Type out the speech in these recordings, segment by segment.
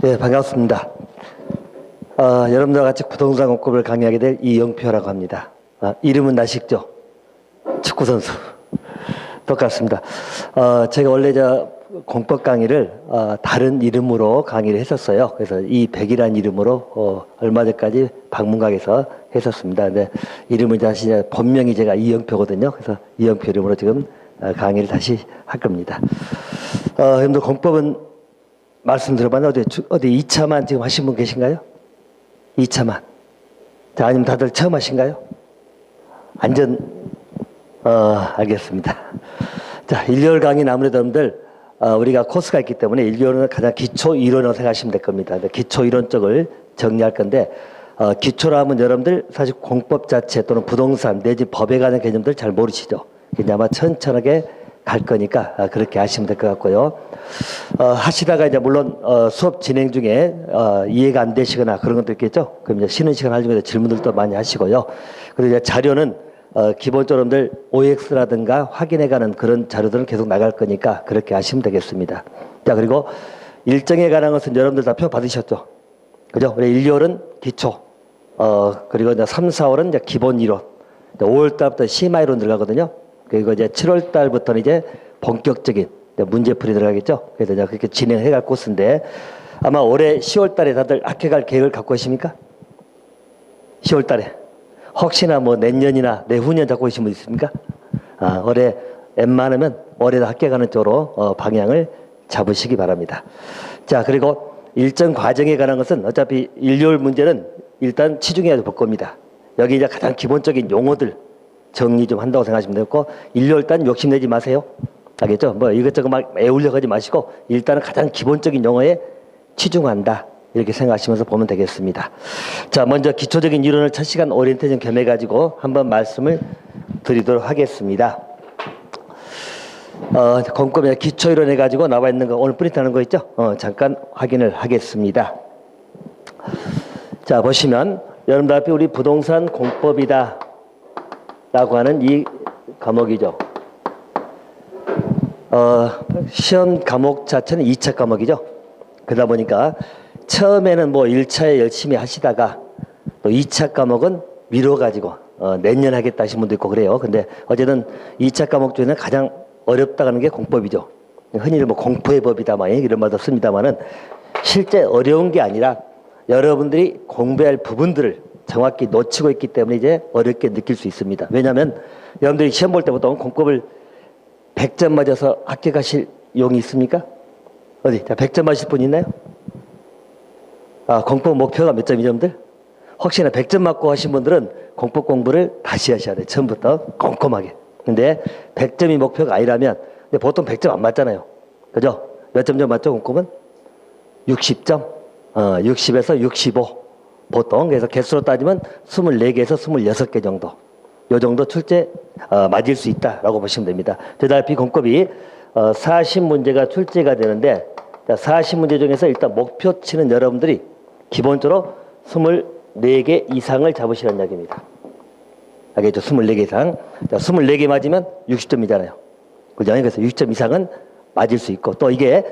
네, 반갑습니다. 여러분들과 같이 부동산 공법을 강의하게 될 이영표라고 합니다. 이름은 나식죠? 축구선수. 똑같습니다. 제가 원래 공법 강의를 다른 이름으로 강의를 했었어요. 그래서 이백이라는 이름으로 얼마 전까지 방문각에서 했었습니다. 근데 이름을 다시 본명이 제가 이영표거든요. 그래서 이영표 이름으로 지금 강의를 다시 할 겁니다. 여러분들 공법은 말씀 들어봤나? 어디 2차만 지금 하신 분 계신가요? 2차만. 자, 아니면 다들 처음 하신가요? 알겠습니다. 자, 1개월 강의는 아무래도 여러분들, 우리가 코스가 있기 때문에 1개월은 가장 기초 이론으로 생각하시면 될 겁니다. 기초 이론 쪽을 정리할 건데, 기초라 하면 여러분들 사실 공법 자체 또는 부동산 내지 법에 관한 개념들 잘 모르시죠? 그냥 아마 천천하게 갈 거니까 그렇게 하시면 될 것 같고요. 하시다가 이제 물론 수업 진행 중에 이해가 안 되시거나 그런 것도 있겠죠. 그럼 이제 쉬는 시간 하시면서 질문들도 많이 하시고요. 그리고 이제 자료는 기본적으로들 OX라든가 확인해가는 그런 자료들은 계속 나갈 거니까 그렇게 하시면 되겠습니다. 자, 그리고 일정에 관한 것은 여러분들 다 표 받으셨죠? 그죠? 우리 1, 2월은 기초, 그리고 이제 3, 4월은 이제 기본 이론, 5월 달부터 심화 이론 들어가거든요. 그리고 이제 7월 달부터는 이제 본격적인 문제풀이 들어가겠죠. 그래서 이제 그렇게 진행해 갈 코스인데 아마 올해 10월 달에 다들 학교 갈 계획을 갖고 계십니까? 10월 달에. 혹시나 뭐 내년이나 내후년 잡고 계신 분 있습니까? 올해 웬만하면 올해도 학교 가는 쪽으로 방향을 잡으시기 바랍니다. 자, 그리고 일정 과정에 관한 것은 어차피 1, 2월 문제는 일단 치중해야 볼 겁니다. 여기 이제 가장 기본적인 용어들 정리 좀 한다고 생각하시면 되고 1, 2월 달 욕심내지 마세요. 알겠죠? 뭐 이것저것 막 애우려고 하지 마시고 일단은 가장 기본적인 용어에 치중한다. 이렇게 생각하시면서 보면 되겠습니다. 자, 먼저 기초적인 이론을 첫 시간 오리엔테이션 겸해가지고 한번 말씀을 드리도록 하겠습니다. 꼼꼼히 기초 이론 해가지고 나와 있는 거 오늘 프린트하는 거 있죠? 잠깐 확인을 하겠습니다. 자, 보시면 여러분들 앞에 우리 부동산 공법이다 라고 하는 이 과목이죠. 시험 과목 자체는 2차 과목이죠. 그러다 보니까 처음에는 뭐 1차에 열심히 하시다가 또 2차 과목은 미뤄가지고 내년 하겠다 하신 분도 있고 그래요. 근데 어쨌든 2차 과목 중에는 가장 어렵다고 하는 게 공법이죠. 흔히 뭐 공포의 법이다 막 이런 말도 씁니다만은 실제 어려운 게 아니라 여러분들이 공부할 부분들을 정확히 놓치고 있기 때문에 이제 어렵게 느낄 수 있습니다. 왜냐하면 여러분들이 시험 볼 때 보통 공법을 100점 맞아서 합격하실 용이 있습니까? 어디? 자, 100점 맞으실 분 있나요? 공법 목표가 몇 점이죠, 여러분들? 혹시나 100점 맞고 하신 분들은 공법 공부를 다시 하셔야 돼요. 처음부터 꼼꼼하게. 근데 100점이 목표가 아니라면, 근데 보통 100점 안 맞잖아요. 그죠? 몇 점 맞죠, 공법은? 60점? 60에서 65. 보통. 그래서 개수로 따지면 24개에서 26개 정도. 요 정도 출제, 맞을 수 있다라고 보시면 됩니다. 대달피 공법이 40문제가 출제가 되는데, 40문제 중에서 일단 목표치는 여러분들이 기본적으로 24개 이상을 잡으시라는 이야기입니다. 알겠죠? 24개 이상. 24개 맞으면 60점이잖아요. 그죠? 그래서 60점 이상은 맞을 수 있고, 또 이게,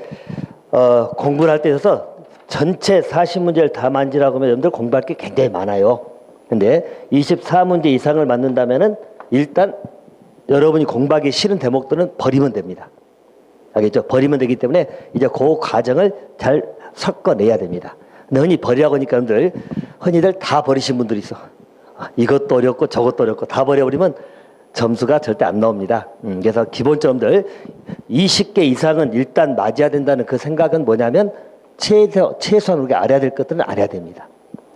공부를 할 때 있어서 전체 40문제를 다 만지라고 하면 여러분들 공부할 게 굉장히 많아요. 근데 24문제 이상을 맞는다면은 일단 여러분이 공부하기 싫은 대목들은 버리면 됩니다. 알겠죠? 버리면 되기 때문에 이제 그 과정을 잘 섞어내야 됩니다. 근데 흔히 버리라고 하니까 여러분들, 흔히들 다 버리신 분들이 있어. 이것도 어렵고 저것도 어렵고 다 버려버리면 점수가 절대 안 나옵니다. 그래서 기본점들 20개 이상은 일단 맞아야 된다는 그 생각은 뭐냐면 최소한 우리가 알아야 될 것들은 알아야 됩니다.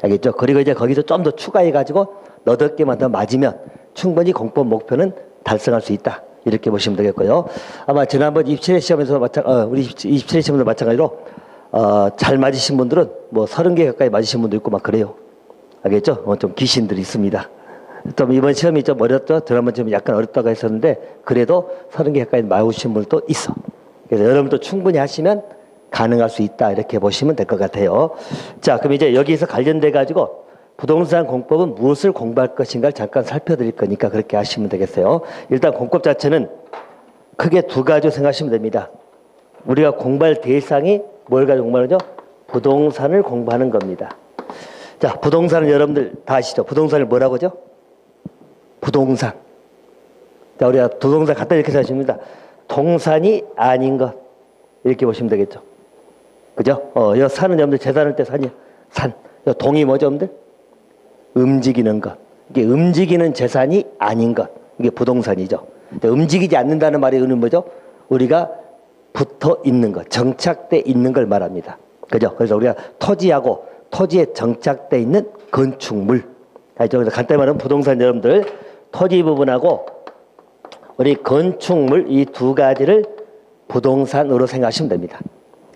알겠죠? 그리고 이제 거기서 좀 더 추가해가지고 8개만 더 맞으면 충분히 공법 목표는 달성할 수 있다. 이렇게 보시면 되겠고요. 아마 지난번 입시례 시험에서 우리 입시례 시험에서 마찬가지로, 잘 맞으신 분들은 뭐 30개 가까이 맞으신 분도 있고 막 그래요. 알겠죠? 좀 귀신들이 있습니다. 좀 이번 시험이 좀 어렵죠? 지난번 시험이 약간 어렵다고 했었는데, 그래도 30개 가까이 맞으신 분도 있어. 그래서 여러분도 충분히 하시면 가능할 수 있다. 이렇게 보시면 될 것 같아요. 자, 그럼 이제 여기서 관련돼가지고 부동산 공법은 무엇을 공부할 것인가를 잠깐 살펴드릴 거니까 그렇게 하시면 되겠어요. 일단 공법 자체는 크게 두 가지로 생각하시면 됩니다. 우리가 공부할 대상이 뭘 가지고 공부하죠? 부동산을 공부하는 겁니다. 자, 부동산은 여러분들 다 아시죠? 부동산을 뭐라고 하죠? 부동산. 자, 우리가 부동산 갖다 이렇게 사십니다. 동산이 아닌 것. 이렇게 보시면 되겠죠. 그죠? 여 산은 여러분들 재산을 때 산이야. 산. 여 동이 뭐죠, 여러분들? 움직이는 것. 이게 움직이는 재산이 아닌 것. 이게 부동산이죠. 움직이지 않는다는 말의 의미는 뭐죠? 우리가 붙어 있는 것, 정착돼 있는 걸 말합니다. 그죠? 그래서 우리가 토지하고 토지에 정착돼 있는 건축물. 알죠? 그래서 간단히 말하면 부동산 여러분들 토지 부분하고 우리 건축물 이 두 가지를 부동산으로 생각하시면 됩니다.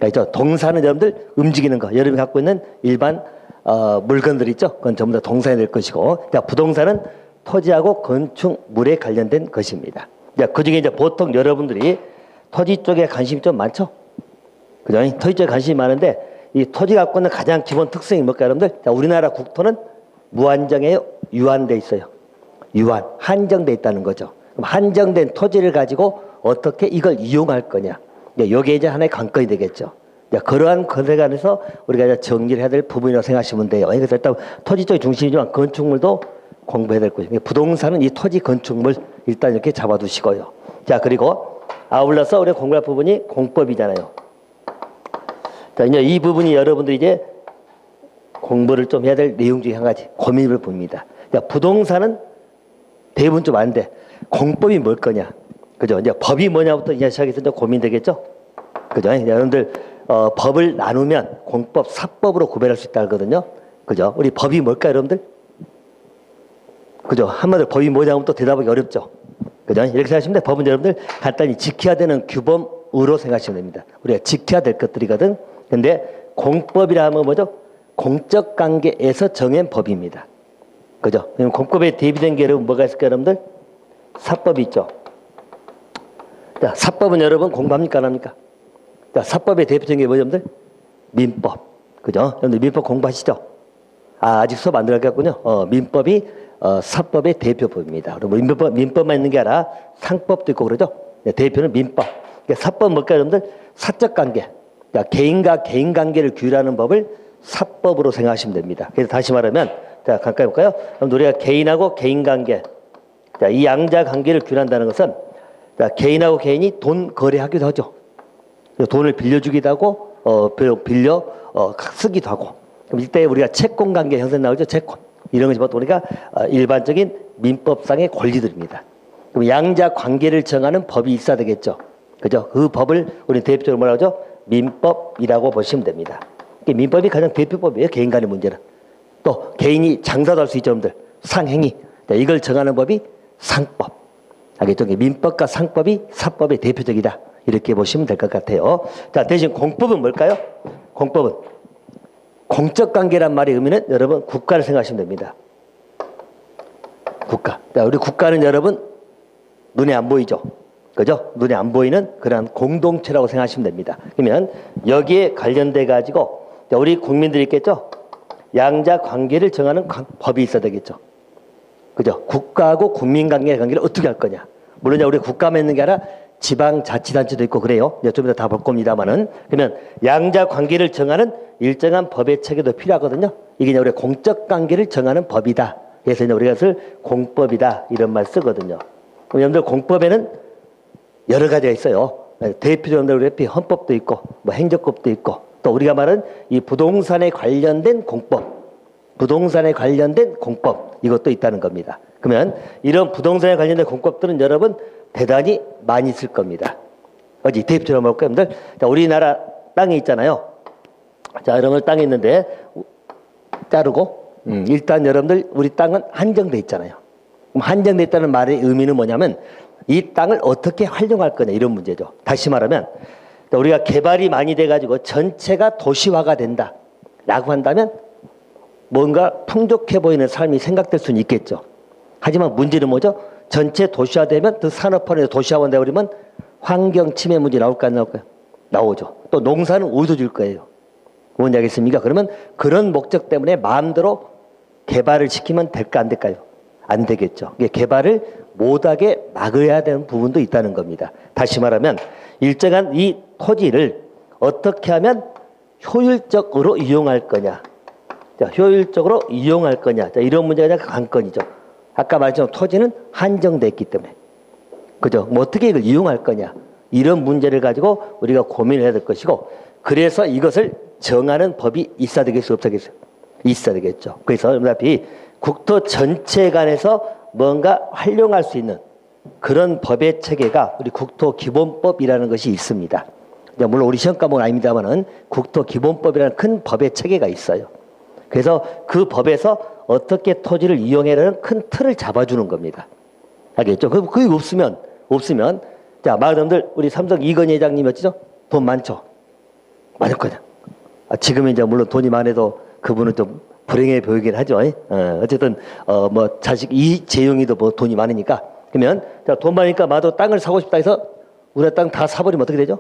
알죠? 동산은 여러분들 움직이는 거. 여러분이 갖고 있는 일반 물건들 있죠? 그건 전부 다 동산이 될 것이고, 자, 부동산은 토지하고 건축물에 관련된 것입니다. 자, 그 중에 이제 보통 여러분들이 토지 쪽에 관심이 좀 많죠? 그죠? 토지 쪽에 관심이 많은데, 이 토지 갖고 있는 가장 기본 특성이 뭘까요, 여러분들? 자, 우리나라 국토는 무한정이에요? 유한돼 있어요? 유한, 한정돼 있다는 거죠. 그럼 한정된 토지를 가지고 어떻게 이걸 이용할 거냐? 이게 이제 하나의 관건이 되겠죠. 그러한 것에 관해서 우리가 이제 정리를 해야 될 부분이라고 생각하시면 돼요. 그래서 일단 토지 쪽이 중심이지만 건축물도 공부해야 될 것이고, 부동산은 이 토지 건축물 일단 이렇게 잡아두시고요. 자, 그리고 아울러서 우리가 공부할 부분이 공법이잖아요. 자, 이제 이 부분이 여러분들이 이제 공부를 좀 해야 될 내용 중에 한 가지 고민을 봅니다. 자, 부동산은 대부분 좀 아는데 공법이 뭘 거냐? 그죠? 이제 법이 뭐냐부터 이제 시작해서 이제 고민되겠죠? 그죠? 여러분들 법을 나누면 공법, 사법으로 구별할 수 있다 하거든요. 그죠? 우리 법이 뭘까요, 여러분들? 그죠? 한마디로 법이 뭐냐면 또 대답하기 어렵죠. 그죠? 이렇게 생각하시면 돼. 법은 여러분들 간단히 지켜야 되는 규범으로 생각하시면 됩니다. 우리가 지켜야 될 것들이거든. 근데 공법이라 하면 뭐죠? 공적 관계에서 정한 법입니다. 그죠? 그럼 공법에 대비된 게 여러분 뭐가 있을까요, 여러분들? 사법이 있죠. 자, 사법은 여러분 공부합니까, 안 합니까? 자, 사법의 대표적인 게 뭐죠, 여러분들? 민법. 그죠? 여러분들 민법 공부하시죠? 아직 수업 안 들어갔군요. 민법이 사법의 대표법입니다. 그리고 민법만 있는 게 아니라 상법도 있고 그러죠? 네, 대표는 민법. 그러니까 사법 뭘까요, 여러분들? 사적 관계. 자, 개인과 개인 관계를 규율하는 법을 사법으로 생각하시면 됩니다. 그래서 다시 말하면, 자, 가까이 볼까요? 그럼 우리가 개인하고 개인 관계. 자, 이 양자 관계를 규율한다는 것은, 자, 개인하고 개인이 돈 거래하기도 하죠. 돈을 빌려주기도 하고, 빌려 쓰기도 하고. 그럼 이때 우리가 채권 관계 형성 나오죠, 채권. 이런 것이 보통 우리가 일반적인 민법상의 권리들입니다. 그럼 양자 관계를 정하는 법이 있어야 되겠죠. 그죠? 그 법을 우리 대표적으로 뭐라고 하죠? 민법이라고 보시면 됩니다. 민법이 가장 대표법이에요, 개인 간의 문제는. 또 개인이 장사도 할 수 있죠, 여러분들. 상행위. 이걸 정하는 법이 상법. 알겠죠? 민법과 상법이 사법의 대표적이다. 이렇게 보시면 될 것 같아요. 자, 대신 공법은 뭘까요? 공법은 공적 관계란 말의 의미는 여러분 국가를 생각하시면 됩니다. 국가. 자, 우리 국가는 여러분 눈에 안 보이죠? 그죠? 눈에 안 보이는 그런 공동체라고 생각하시면 됩니다. 그러면 여기에 관련돼 가지고 우리 국민들이 있겠죠? 양자 관계를 정하는 법이 있어야 되겠죠. 그죠? 국가하고 국민 관계를 어떻게 할 거냐. 물론 우리 국가만 있는 게 아니라 지방자치단체도 있고 그래요. 좀 이따 다 볼 겁니다만은. 그러면 양자 관계를 정하는 일정한 법의 체계도 필요하거든요. 이게 우리가 공적 관계를 정하는 법이다. 그래서 우리가 그것을 공법이다. 이런 말 쓰거든요. 그럼 여러분들 공법에는 여러 가지가 있어요. 대표적으로 우리 헌법도 있고, 뭐 행정법도 있고, 또 우리가 말하는 이 부동산에 관련된 공법, 부동산에 관련된 공법, 이것도 있다는 겁니다. 그러면 이런 부동산에 관련된 공법들은 여러분 대단히 많이 있을 겁니다. 어디 대표적으로 볼까요, 여러분들? 자, 우리나라 땅이 있잖아요. 자, 이런 걸 땅이 있는데 자르고, 일단 여러분들 우리 땅은 한정돼 있잖아요. 그럼 한정돼 있다는 말의 의미는 뭐냐면 이 땅을 어떻게 활용할 거냐 이런 문제죠. 다시 말하면 우리가 개발이 많이 돼가지고 전체가 도시화가 된다 라고 한다면 뭔가 풍족해 보이는 삶이 생각될 수는 있겠죠. 하지만 문제는 뭐죠? 전체 도시화되면 그 산업화로 도시화된다 그러면 환경 침해 문제 나올까 안 나올까요? 나오죠. 또 농사는 어디서 줄 거예요? 뭔지 알겠습니까? 그러면 그런 목적 때문에 마음대로 개발을 시키면 될까 안 될까요? 안 되겠죠. 개발을 못하게 막아야 되는 부분도 있다는 겁니다. 다시 말하면 일정한 이 토지를 어떻게 하면 효율적으로 이용할 거냐. 자, 효율적으로 이용할 거냐. 자, 이런 문제가 관건이죠. 아까 말했지만 토지는 한정돼 있기 때문에. 그죠? 뭐 어떻게 이걸 이용할 거냐. 이런 문제를 가지고 우리가 고민을 해야 될 것이고, 그래서 이것을 정하는 법이 있어야 되겠어요? 없어야 되겠어요? 있어야 되겠죠. 그래서 어차피 국토 전체에 관해서 뭔가 활용할 수 있는 그런 법의 체계가 우리 국토기본법이라는 것이 있습니다. 물론 우리 시험 과목은 아닙니다만은 국토기본법이라는 큰 법의 체계가 있어요. 그래서 그 법에서 어떻게 토지를 이용해라는 큰 틀을 잡아주는 겁니다. 알겠죠? 그게 없으면 자, 마을놈들 우리 삼성 이건희 회장님이었죠? 돈 많죠? 많을 거냐? 지금은 이제 물론 돈이 많아도 그분은 좀 불행해 보이긴 하죠. 어쨌든 뭐 자식 이재용이도 뭐 돈이 많으니까. 그러면 자, 돈 많으니까 마도 땅을 사고 싶다 해서 우리 땅 다 사버리면 어떻게 되죠?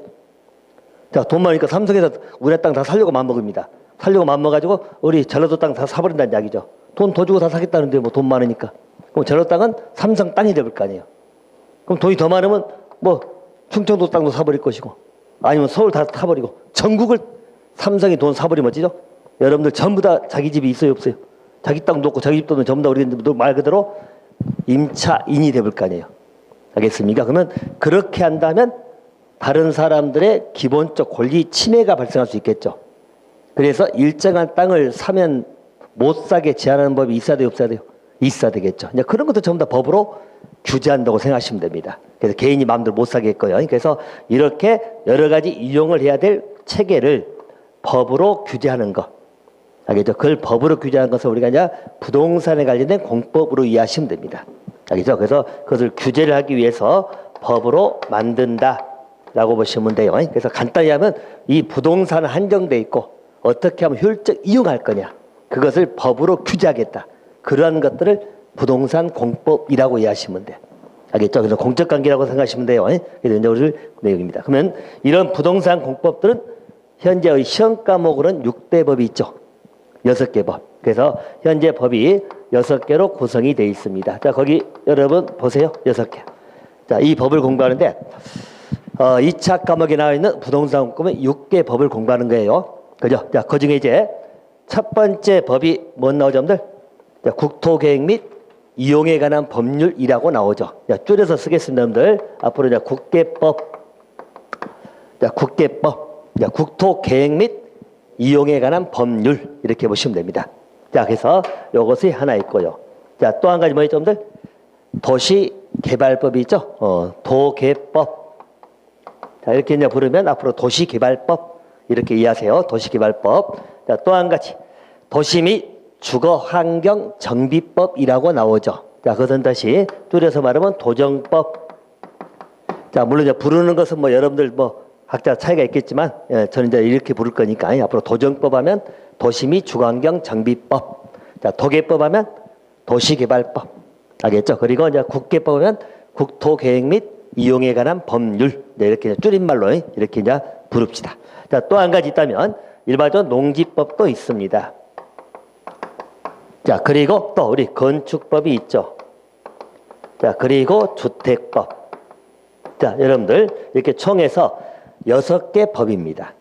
자, 돈 많으니까 삼성에서 우리 땅 다 살려고 맘먹습니다. 살려고 맘먹어가지고 우리 전라도 땅 다 사버린다는 이야기죠. 돈 더 주고 다 사겠다는데 뭐 돈 많으니까. 그럼 전라도 땅은 삼성 땅이 될 거 아니에요. 그럼 돈이 더 많으면 뭐 충청도 땅도 사버릴 것이고, 아니면 서울 다 사버리고, 전국을 삼성이 돈 사버리면 어찌죠? 여러분들 전부 다 자기 집이 있어요, 없어요? 자기 땅도 없고 자기 집도 없는 전부 다 우리 말 그대로 임차인이 될 거 아니에요. 알겠습니까? 그러면 그렇게 한다면 다른 사람들의 기본적 권리 침해가 발생할 수 있겠죠. 그래서 일정한 땅을 사면 못 사게 제한하는 법이 있어야 돼요, 없어야 돼요? 있어야 되겠죠. 이제 그런 것도 전부 다 법으로 규제한다고 생각하시면 됩니다. 그래서 개인이 마음대로 못 사게 했고요. 그래서 이렇게 여러 가지 이용을 해야 될 체계를 법으로 규제하는 것. 알겠죠? 그걸 법으로 규제하는 것을 우리가 이제 부동산에 관련된 공법으로 이해하시면 됩니다. 알겠죠? 그래서 그것을 규제를 하기 위해서 법으로 만든다라고 보시면 돼요. 그래서 간단히 하면 이 부동산은 한정돼 있고 어떻게 하면 효율적 이용할 거냐. 그것을 법으로 규제하겠다. 그러한 것들을 부동산 공법이라고 이해하시면 돼요. 알겠죠? 그래서 공적 관계라고 생각하시면 돼요. 그래서 이제 우리 내용입니다. 그러면 이런 부동산 공법들은 현재의 시험 과목으로는 6대 법이 있죠. 6개 법. 그래서 현재 법이 6개로 구성이 되어 있습니다. 자, 거기 여러분 보세요. 6개. 자, 이 법을 공부하는데 2차 과목에 나와 있는 부동산 공법은 6개 법을 공부하는 거예요. 그죠? 자, 그 중에 이제 첫 번째 법이 뭔 나오죠, 여러분들? 자, 국토계획 및 이용에 관한 법률이라고 나오죠. 자, 줄여서 쓰겠습니다, 여러분들. 앞으로 이제 국계법. 자, 국계법. 자, 국토계획 및 이용에 관한 법률. 이렇게 보시면 됩니다. 자, 그래서 요것이 하나 있고요. 자, 또 한 가지 뭐 있죠, 여러분들? 도시개발법이 있죠. 도계법. 자, 이렇게 이제 부르면 앞으로 도시개발법. 이렇게 이해하세요. 도시개발법. 자, 또 한 가지. 도시 및 주거환경정비법이라고 나오죠. 자, 그것은 다시 줄여서 말하면 도정법. 자, 물론 이제 부르는 것은 뭐 여러분들 뭐 각자 차이가 있겠지만, 저는 이제 이렇게 부를 거니까 앞으로 도정법 하면 도시 및 주거환경정비법. 자, 도계법 하면 도시개발법. 알겠죠? 그리고 이제 국계법 하면 국토계획 및 이용에 관한 법률. 네, 이렇게 줄임말로 이렇게 이제 부릅시다. 자, 또 한 가지 있다면 일반적으로 농지법도 있습니다. 자, 그리고 또 우리 건축법이 있죠. 자, 그리고 주택법. 자, 여러분들 이렇게 총해서 6개 법입니다.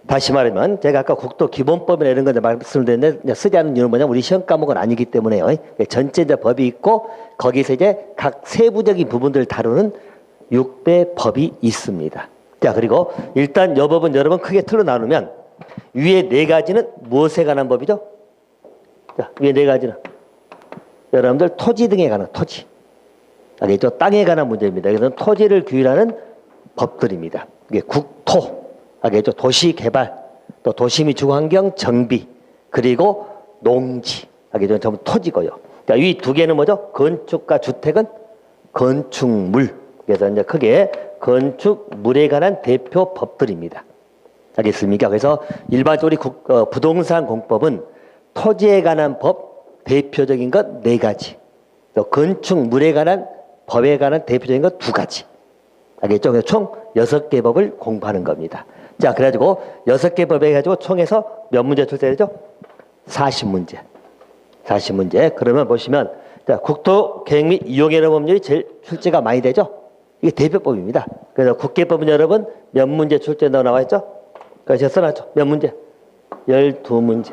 다시 말하면 제가 아까 국토기본법이나 이런 거 말씀을 드렸는데 쓰지 않은 이유는 뭐냐면 우리 시험 과목은 아니기 때문에요. 전체 이제 법이 있고 거기서 이제 각 세부적인 부분들을 다루는 6대 법이 있습니다. 자, 그리고 일단 이 법은 여러분 크게 틀로 나누면 위에 4가지는 무엇에 관한 법이죠? 자, 위에 4가지는 여러분들 토지 등에 관한 토지. 알겠죠? 땅에 관한 문제입니다. 그래서 토지를 규율하는 법들입니다. 이게 국토, 알겠죠? 도시개발, 또 도시 및 주거환경 정비, 그리고 농지, 알겠죠? 전부 토지고요. 자, 이 2개는 뭐죠? 건축과 주택은 건축물. 그래서 이제 크게 건축물에 관한 대표 법들입니다. 알겠습니까? 그래서 일반적으로 부동산 공법은 토지에 관한 법 대표적인 것 4가지, 또 건축물에 관한 법에 관한 대표적인 것 2가지. 알겠죠? 그래서 총 6개 법을 공부하는 겁니다. 자, 그래가지고 6개 법에 가지고 총해서 몇 문제 출제되죠? 40문제. 40문제. 그러면 보시면 자, 국토계획 및 이용해는 법률이 제일 출제가 많이 되죠? 이게 대표법입니다. 그래서 국계법은 여러분 몇 문제 출제 나와 있죠? 그래서 써놨죠. 몇 문제? 12문제.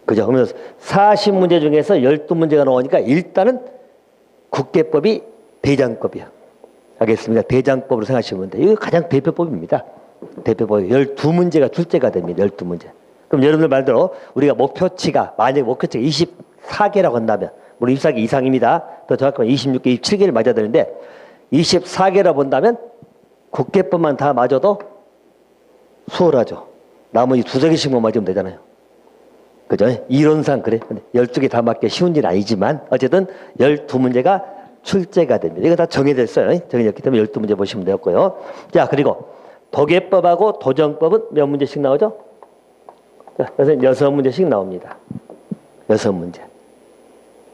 그죠? 그러면 40문제 중에서 12문제가 나오니까 일단은 국계법이 대장법이야. 알겠습니까? 대장법으로 생각하시면 돼요. 이거 가장 대표법입니다. 대표법 12문제가 출제가 됩니다. 12문제. 그럼 여러분들 말대로 우리가 목표치가 만약에 목표치가 24개라고 한다면 물론 24개 이상입니다. 더 정확하면 26개, 27개를 맞아야 되는데 24개라 본다면 국계법만 다 맞아도 수월하죠. 나머지 두세 개씩만 맞으면 되잖아요. 그죠? 이론상 그래. 근데 12개 다 맞기 쉬운 일은 아니지만 어쨌든 12문제가 출제가 됩니다. 이거 다 정해져 있어요. 정해졌기 때문에 12문제 보시면 되었고요. 자, 그리고 도계법하고 도정법은 몇 문제씩 나오죠? 자, 그래서 6문제씩 나옵니다. 6문제.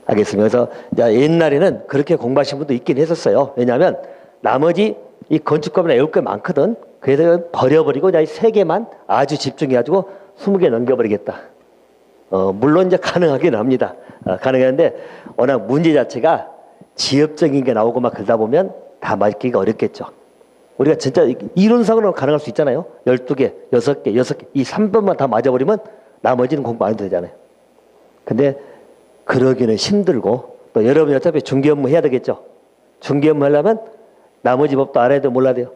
알겠습니다. 그래서 옛날에는 그렇게 공부하신 분도 있긴 했었어요. 왜냐하면 나머지 이 건축법이나 외울 게 많거든. 그래서 버려버리고 이 3개만 아주 집중해가지고 20개 넘겨버리겠다. 물론 이제 가능하긴 합니다. 가능한데 워낙 문제 자체가 지엽적인 게 나오고 막 그러다 보면 다 맞기가 어렵겠죠. 우리가 진짜 이론상으로 가능할 수 있잖아요. 12개, 6개, 6개. 이 3번만 다 맞아버리면 나머지는 공부 안 해도 되잖아요. 근데 그러기는 힘들고 또 여러분이 어차피 중개업무 해야 되겠죠. 중개업무 하려면 나머지 법도 알아야 돼요? 몰라야 돼요?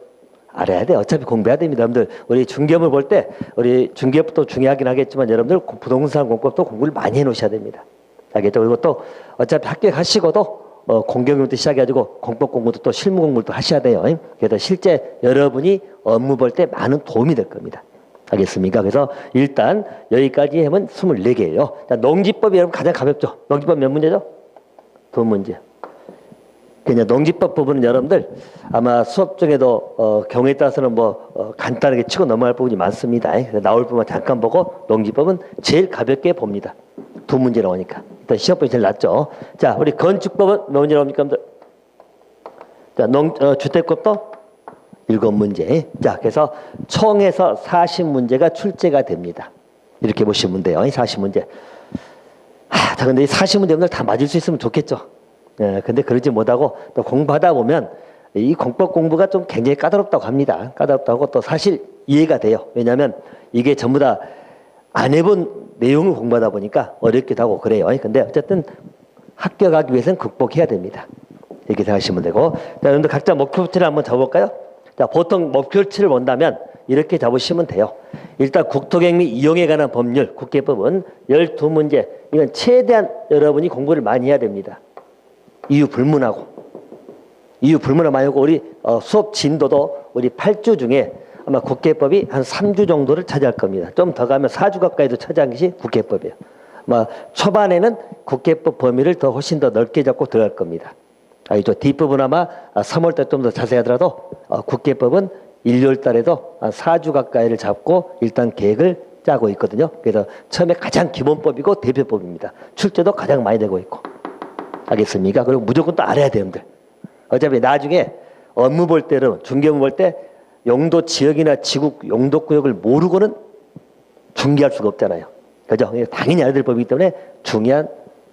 알아야 돼. 어차피 공부해야 됩니다. 여러분들 우리 중개업을 볼 때 우리 중개업도 중요하긴 하겠지만 여러분들 부동산 공법도 공부를 많이 해놓으셔야 됩니다. 알겠죠? 그리고 또 어차피 학교에 가시고도 공경부터 시작해가지고 공법 공부도 또 실무 공부도 하셔야 돼요. 그래서 실제 여러분이 업무 볼 때 많은 도움이 될 겁니다. 알겠습니까? 그래서 일단 여기까지 하면 24개예요. 농지법이 여러분 가장 가볍죠? 농지법 몇 문제죠? 2문제. 그냥 농지법 부분은 여러분들 아마 수업 중에도 경우에 따라서는 간단하게 치고 넘어갈 부분이 많습니다. 그래서 나올 부분만 잠깐 보고 농지법은 제일 가볍게 봅니다. 2문제 나오니까. 일단 시험법이 제일 낫죠. 자, 우리 건축법은 몇 문제 나옵니까? 자, 주택법도 7문제. 자, 그래서 총에서 40문제가 출제가 됩니다. 이렇게 보시면 돼요. 40문제. 자, 근데 이 40문제들 다 맞을 수 있으면 좋겠죠. 근데 그러지 못하고 또 공부하다 보면 이 공법 공부가 좀 굉장히 까다롭다고 합니다. 까다롭다고 또 사실 이해가 돼요. 왜냐하면 이게 전부 다 안 해본 내용을 공부하다 보니까 어렵기도 하고 그래요. 근데 어쨌든 합격하기 위해서는 극복해야 됩니다. 이렇게 생각하시면 되고. 자, 여러분들 각자 목표치를 한번 잡아볼까요? 자, 보통 목표치를 본다면 이렇게 잡으시면 돼요. 일단 국토객 및 이용에 관한 법률, 국계법은 12문제. 이건 최대한 여러분이 공부를 많이 해야 됩니다. 이유 불문하고 많이 하고 우리 수업 진도도 우리 8주 중에 아마 국계법이 한 3주 정도를 차지할 겁니다. 좀 더 가면 4주 가까이도 차지한 것이 국계법이에요. 초반에는 국계법 범위를 더 훨씬 더 넓게 잡고 들어갈 겁니다. 이 뒷부분 아마 3월 달 좀 더 자세히 하더라도 국계법은 1월 달에도 한 4주 가까이를 잡고 일단 계획을 짜고 있거든요. 그래서 처음에 가장 기본법이고 대표법입니다. 출제도 가장 많이 되고 있고. 알겠습니까? 그리고 무조건 또 알아야 되는데. 어차피 나중에 업무 볼 때는 중개업무 볼 때 용도 지역이나 지국 용도구역을 모르고는 중개할 수가 없잖아요. 그죠? 당연히 알아야 될 법이기 때문에 중요한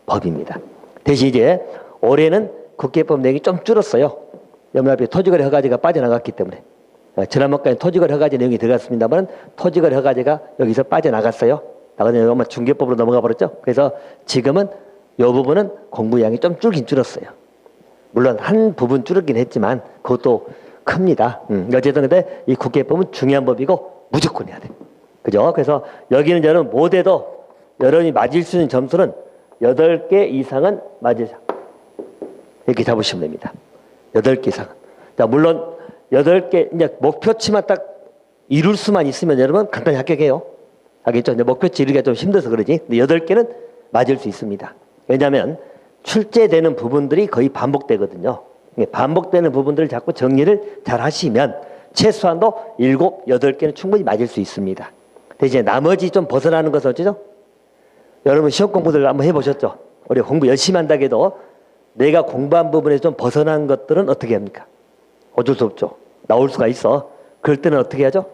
법입니다. 대신 이제 올해는 국계법 내용이 좀 줄었어요. 여러분 토지거래 허가제가 빠져나갔기 때문에. 지난번까지 토지거래 허가제 내용이 들어갔습니다만 토지거래 허가제가 여기서 빠져나갔어요. 나가서 아마 중개법으로 넘어가 버렸죠. 그래서 지금은 이 부분은 공부량이 좀 줄긴 줄었어요. 물론 한 부분 줄었긴 했지만 그것도 큽니다. 어쨌든 근데 이 국계법은 중요한 법이고 무조건 해야 돼. 그죠? 그래서 여기는 여러분 못해도 여러분이 맞을 수 있는 점수는 8개 이상은 맞으자. 이렇게 잡으시면 됩니다. 8개 이상은. 자, 물론 8개, 이제 목표치만 딱 이룰 수만 있으면 여러분 간단히 합격해요. 알겠죠? 이제 목표치 이루기가 좀 힘들어서 그러지. 근데 8개는 맞을 수 있습니다. 왜냐하면 출제되는 부분들이 거의 반복되거든요. 반복되는 부분들을 자꾸 정리를 잘 하시면 최소한도 7, 8개는 충분히 맞을 수 있습니다. 대신에 나머지 좀 벗어나는 것은 어쩌죠? 여러분 시험 공부들 한번 해보셨죠? 우리 공부 열심히 한다고 해도 내가 공부한 부분에서 좀 벗어난 것들은 어떻게 합니까? 어쩔 수 없죠. 나올 수가 있어. 그럴 때는 어떻게 하죠?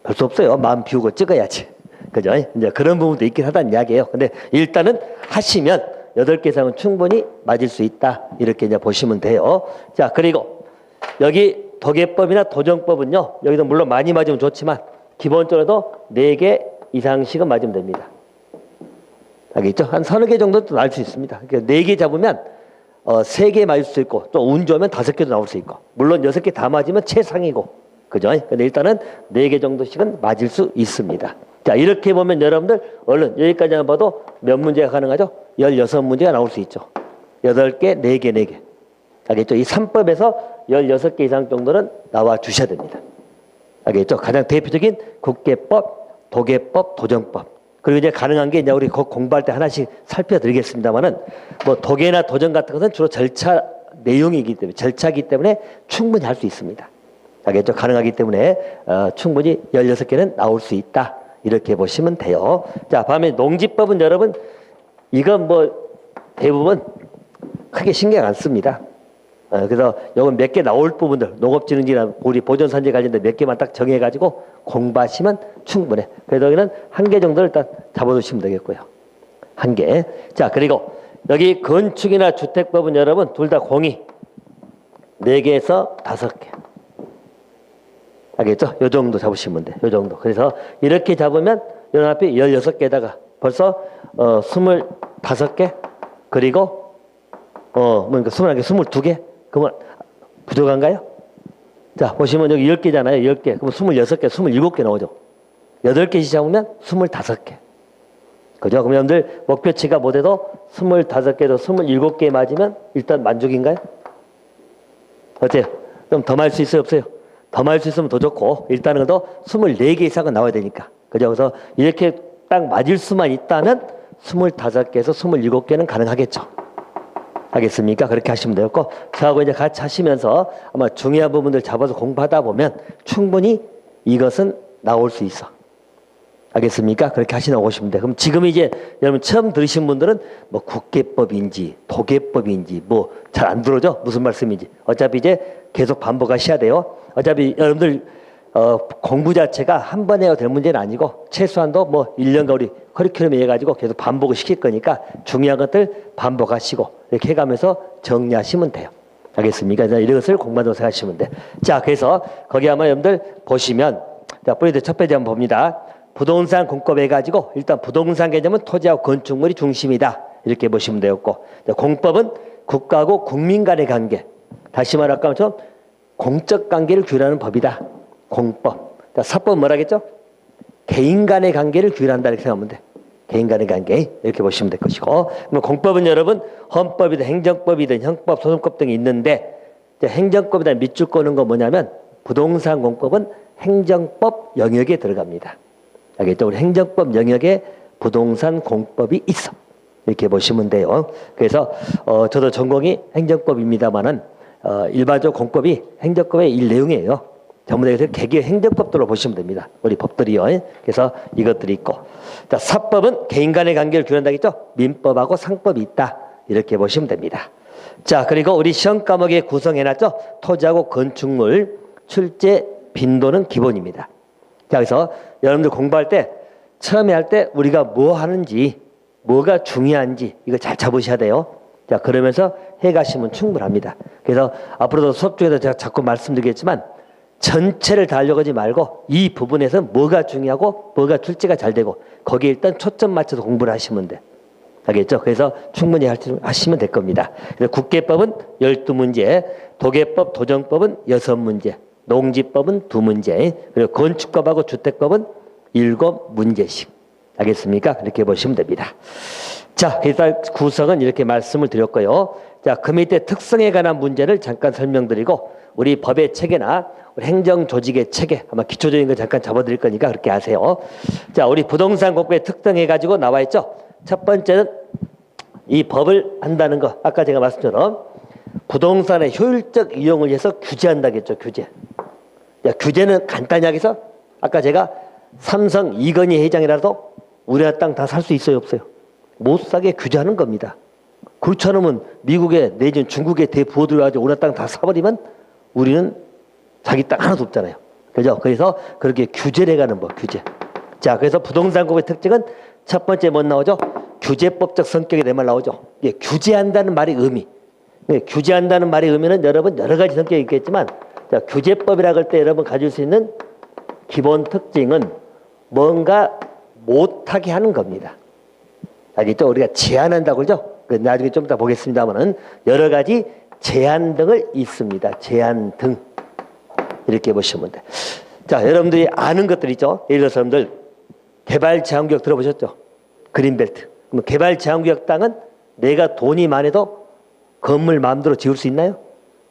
별 수 없어요. 마음 비우고 찍어야지. 그죠? 이제 그런 부분도 있긴 하다는 이야기예요. 근데 일단은 하시면 8개 이상은 충분히 맞을 수 있다. 이렇게 이제 보시면 돼요. 자, 그리고 여기 도계법이나 도정법은요. 여기도 물론 많이 맞으면 좋지만 기본적으로도 4개 이상씩은 맞으면 됩니다. 알겠죠? 한 서너 개 정도 나올 수 있습니다. 그러니까 4개 잡으면 3개 맞을 수 있고 또 운 좋으면 5개도 나올 수 있고 물론 6개 다 맞으면 최상이고 그죠? 근데 일단은 4개 정도씩은 맞을 수 있습니다. 자, 이렇게 보면 여러분들 얼른 여기까지만 봐도 몇 문제가 가능하죠? 16문제가 나올 수 있죠. 8개, 4개, 4개. 알겠죠? 이 3법에서 16개 이상 정도는 나와 주셔야 됩니다. 알겠죠? 가장 대표적인 국계법, 도계법, 도정법. 그리고 이제 가능한 게 이제 우리 공부할 때 하나씩 살펴드리겠습니다만은 뭐 도계나 도정 같은 것은 주로 절차 내용이기 때문에 절차이기 때문에 충분히 할 수 있습니다. 알겠죠? 가능하기 때문에 충분히 16개는 나올 수 있다. 이렇게 보시면 돼요. 자, 다음에 농지법은 여러분 이건 뭐 대부분 크게 신경 안 씁니다. 그래서 요건 몇 개 나올 부분들 농업진흥지나 우리 보존산지 관련된 몇 개만 딱 정해가지고 공부하시면 충분해. 그래서 여기는 1개 정도를 일단 잡아두시면 되겠고요. 1개. 자, 그리고 여기 건축이나 주택법은 여러분 둘 다 공이 4개에서 5개. 알겠죠? 요 정도 잡으시면 돼. 요 정도. 그래서 이렇게 잡으면 요 앞에 16개에다가 벌써 25개 그리고 그러니까 21개, 22개. 그러면 부족한가요? 자, 보시면 여기 10개잖아요. 10개. 그럼 26개, 27개 나오죠. 8개씩 잡으면 25개. 그죠? 그럼 여러분들 목표치가 못해도 25개도 27개 맞으면 일단 만족인가요? 어때요? 좀 더 말 수 있어요? 없어요? 더 말 수 있으면 더 좋고 일단은 더 24개 이상은 나와야 되니까. 그죠? 그래서 이렇게 딱 맞을 수만 있다면 25개에서 27개는 가능하겠죠. 알겠습니까? 그렇게 하시면 되겠고 저하고 이제 같이 하시면서 아마 중요한 부분들 잡아서 공부하다 보면 충분히 이것은 나올 수 있어. 알겠습니까? 그렇게 하시나 오시면 돼요. 그럼 지금 이제 여러분 처음 들으신 분들은 뭐 국계법인지 도계법인지 뭐 잘 안 들어오죠? 무슨 말씀인지. 어차피 이제 계속 반복하셔야 돼요. 어차피 여러분들 공부 자체가 한 번에 해야 될 문제는 아니고 최소한도 뭐 1년간 우리 커리큘럼에 해가지고 계속 반복을 시킬 거니까 중요한 것들 반복하시고 이렇게 해가면서 정리하시면 돼요. 알겠습니까? 이것을 공부한다고 생각하시면 돼. 자, 그래서 거기 아마 여러분들 보시면 자, 뿌리들 첫 페이지 한번 봅니다. 부동산 공법 해가지고 일단 부동산 개념은 토지하고 건축물이 중심이다. 이렇게 보시면 되었고 공법은 국가하고 국민 간의 관계. 다시 말할까면 좀 공적 관계를 규율하는 법이다. 공법. 자, 사법은 뭐라겠죠? 개인 간의 관계를 규율한다 이렇게 생각하면 돼. 개인 간의 관계 이렇게 보시면 될 것이고 그럼 공법은 여러분 헌법이든 행정법이든 형법, 소송법 등이 있는데 행정법에다 밑줄 거는 건 뭐냐면 부동산 공법은 행정법 영역에 들어갑니다. 알겠죠? 우리 행정법 영역에 부동산 공법이 있어. 이렇게 보시면 돼요. 그래서 저도 전공이 행정법입니다만은 일반적 공법이 행정법의 일 내용이에요. 전부 다 개개 행정법들로 보시면 됩니다. 우리 법들이요. 그래서 이것들이 있고. 자, 사법은 개인 간의 관계를 규율한다 했죠? 민법하고 상법이 있다. 이렇게 보시면 됩니다. 자, 그리고 우리 시험 과목에 구성해놨죠? 토지하고 건축물, 출제, 빈도는 기본입니다. 자, 그래서 여러분들 공부할 때 처음에 할 때 우리가 뭐 하는지 뭐가 중요한지 이거 잘 잡으셔야 돼요. 자, 그러면서 해가시면 충분합니다. 그래서 앞으로도 수업 중에서 제가 자꾸 말씀드리겠지만 전체를 다 하려고 하지 말고 이 부분에서 뭐가 중요하고 뭐가 출제가 잘 되고 거기에 일단 초점 맞춰서 공부를 하시면 돼. 알겠죠? 그래서 충분히 하시면 될 겁니다. 그래서 국계법은 12문제, 도계법, 도정법은 6문제, 농지법은 2문제, 그리고 건축법하고 주택법은 7문제씩. 알겠습니까? 이렇게 보시면 됩니다. 자, 일단 구성은 이렇게 말씀을 드렸고요. 자, 그 밑에 특성에 관한 문제를 잠깐 설명드리고 우리 법의 체계나 우리 행정조직의 체계 아마 기초적인 거 잠깐 잡아드릴 거니까 그렇게 하세요. 자, 우리 부동산 공법의 특성해가지고 나와 있죠. 첫 번째는 이 법을 한다는 거 아까 제가 말씀처럼 부동산의 효율적 이용을 위해서 규제한다겠죠. 규제. 야, 규제는 간단히 하겠어 아까 제가 삼성 이건희 회장이라도 우리나라 땅 다 살 수 있어요 없어요? 못 사게 규제하는 겁니다. 그렇지 않으면 미국에 내지는 중국에 대부호들이 와서 우리나라 땅 다 사버리면 우리는 자기 땅 하나도 없잖아요. 그죠? 그래서 그렇게 규제를 해가는 법, 규제. 자, 그래서 부동산법의 특징은 첫 번째 뭐 나오죠? 규제법적 성격이 내 말 나오죠. 예, 규제한다는 말의 의미. 예, 규제한다는 말의 의미는 여러분 여러 가지 성격이 있겠지만 자, 규제법이라고 할 때 여러분 가질 수 있는 기본 특징은 뭔가 못하게 하는 겁니다. 알겠죠? 우리가 제한한다고 그러죠? 나중에 좀 이따 보겠습니다만은 여러 가지 제한 등을 있습니다. 제한 등. 이렇게 보시면 돼. 자, 여러분들이 아는 것들 있죠? 예를 들어서 여러분들 개발제한구역 들어보셨죠? 그린벨트. 그럼 개발제한구역 땅은 내가 돈이 많아도 건물 마음대로 지을 수 있나요?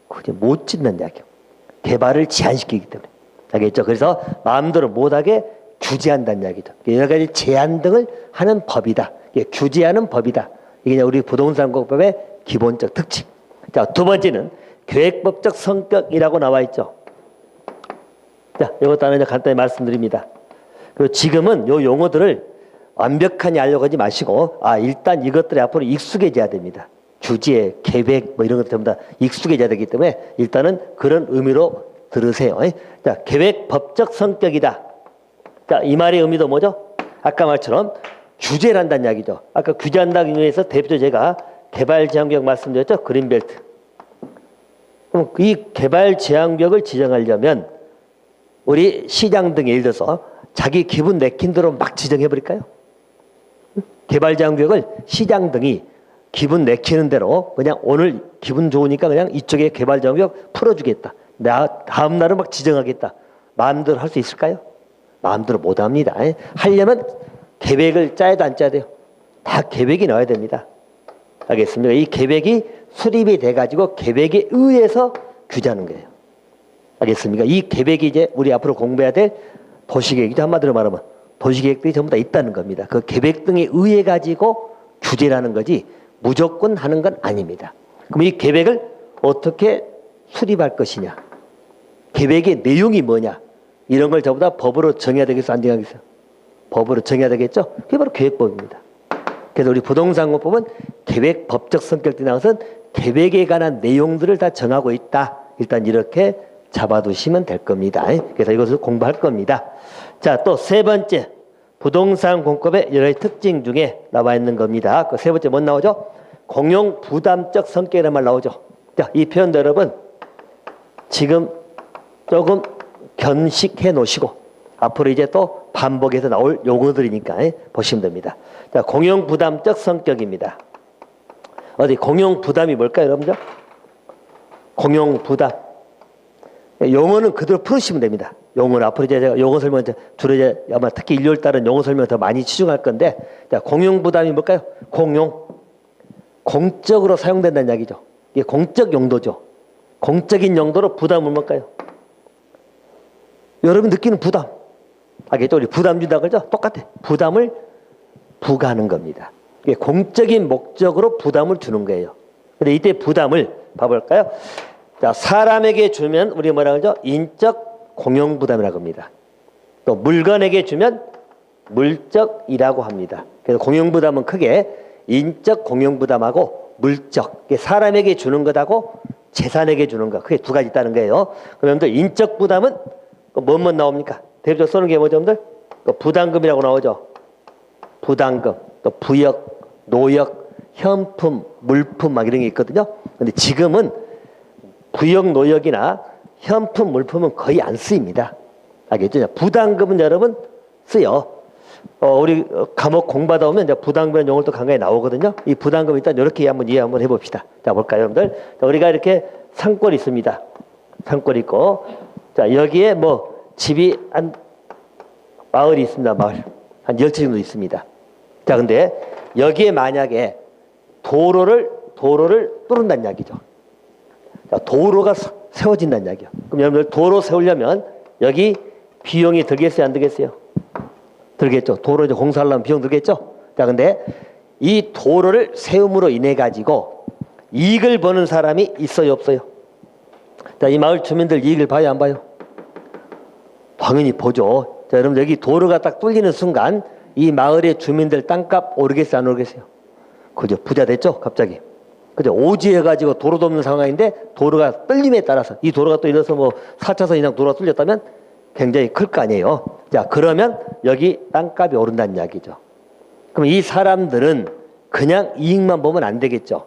그게 못 짓는 이야기예요. 개발을 제한시키기 때문에. 알겠죠? 그래서 마음대로 못하게 규제한다는 이야기죠. 여러 가지 제한 등을 하는 법이다. 규제하는 법이다. 이게 우리 부동산공법의 기본적 특징. 자, 두 번째는 계획법적 성격이라고 나와 있죠. 자, 이것도 하나 간단히 말씀드립니다. 그리고 지금은 요 용어들을 완벽하게 알려고 하지 마시고, 일단 이것들이 앞으로 익숙해져야 됩니다. 규제, 계획, 뭐 이런 것들 전부 다 익숙해져야 되기 때문에 일단은 그런 의미로 들으세요. 자, 계획법적 성격이다. 자, 이 말의 의미도 뭐죠? 아까 말처럼 규제를 한다는 이야기죠. 아까 규제한다는 의미에서 대표적으로 제가 개발제한구역 말씀드렸죠? 그린벨트. 그럼 이 개발제한구역을 지정하려면 우리 시장 등에 예를 들어서 자기 기분 내킨 대로 막 지정해버릴까요? 개발제한구역을 시장 등이 기분 내키는 대로 그냥 오늘 기분 좋으니까 그냥 이쪽에 개발제한구역 풀어주겠다. 다음 날은 막 지정하겠다. 마음대로 할 수 있을까요? 마음대로 못합니다. 하려면 계획을 짜야도 안 짜야 돼요. 다 계획이 나와야 됩니다. 알겠습니까? 이 계획이 수립이 돼가지고 계획에 의해서 규제하는 거예요. 알겠습니까? 이 계획이 이제 우리 앞으로 공부해야 될 도시계획이죠. 한마디로 말하면 도시계획들이 전부 다 있다는 겁니다. 그 계획 등에 의해 가지고 규제라는 거지 무조건 하는 건 아닙니다. 그럼 이 계획을 어떻게 수립할 것이냐, 계획의 내용이 뭐냐, 이런 걸 전부 다 법으로 정해야 되겠어, 안 정하겠어요? 법으로 정해야 되겠죠? 그게 바로 계획법입니다. 그래서 우리 부동산공법은 계획법적 성격이 나와서 계획에 관한 내용들을 다 정하고 있다. 일단 이렇게 잡아두시면 될 겁니다. 그래서 이것을 공부할 겁니다. 자, 또 세 번째, 부동산공법의 여러 가지 특징 중에 나와 있는 겁니다. 그 세 번째 뭐 나오죠? 공용 부담적 성격이라는 말 나오죠. 자, 이 표현도 여러분 지금 조금 견식해 놓으시고 앞으로 이제 또 반복해서 나올 용어들이니까 보시면 됩니다. 자, 공용 부담적 성격입니다. 어디 공용 부담이 뭘까요, 여러분들? 공용 부담. 용어는 그대로 풀으시면 됩니다. 용어는 앞으로 이제 제가 용어 설명 주로 이제 아마 특히 일요일 달은 용어 설명 더 많이 치중할 건데, 자, 공용 부담이 뭘까요? 공적으로 사용된다는 이야기죠. 이게 공적 용도죠. 공적인 용도로 부담은 뭘까요? 여러분 느끼는 부담. 알겠죠? 우리 부담 준다 그러죠? 똑같아. 부담을 부과하는 겁니다. 이게 공적인 목적으로 부담을 주는 거예요. 근데 이때 부담을 봐볼까요? 자, 사람에게 주면 우리 뭐라 그러죠? 인적 공용 부담이라고 합니다. 또 물건에게 주면 물적이라고 합니다. 그래서 공용 부담은 크게 인적 공용 부담하고 물적, 사람에게 주는 것하고 재산에게 주는 것, 크게 두 가지 있다는 거예요. 그럼 여러분들 인적 부담은 뭐뭐 나옵니까? 대표적으로 쓰는 게 뭐죠, 여러분들? 부담금이라고 나오죠. 부담금, 또 부역, 노역, 현품, 물품 막 이런 게 있거든요. 근데 지금은 부역, 노역이나 현품, 물품은 거의 안 쓰입니다. 알겠죠? 부담금은 여러분 쓰요. 우리 과목 공부하다 보면 이제 부담금이라는 용어도 간간히 나오거든요. 이 부담금 일단 이렇게 한번 이해 한번 해봅시다. 자, 볼까요, 여러분들? 자, 우리가 이렇게 산골이 있습니다. 산골이 있고, 자, 여기에 뭐 집이 한 마을이 있습니다. 마을. 한 10채 정도 있습니다. 자, 근데 여기에 만약에 도로를 뚫는다는 이야기죠. 자, 도로가 세워진다는 이야기요. 그럼 여러분들 도로 세우려면 여기 비용이 들겠어요, 안 들겠어요? 들겠죠. 도로 이제 공사하려면 비용 들겠죠. 자, 근데 이 도로를 세움으로 인해 가지고 이익을 버는 사람이 있어요, 없어요? 자, 이 마을 주민들 이익을 봐요, 안 봐요? 당연히 보죠. 자, 여러분 여기 도로가 딱 뚫리는 순간 이 마을의 주민들 땅값 오르겠어요, 안 오르겠어요? 그죠? 부자 됐죠, 갑자기. 그죠? 오지해가지고 도로도 없는 상황인데 도로가 뚫림에 따라서 이 도로가 또 이래서 뭐 4차선 이상 도로가 뚫렸다면 굉장히 클 거 아니에요. 자, 그러면 여기 땅값이 오른다는 이야기죠. 그럼 이 사람들은 그냥 이익만 보면 안 되겠죠.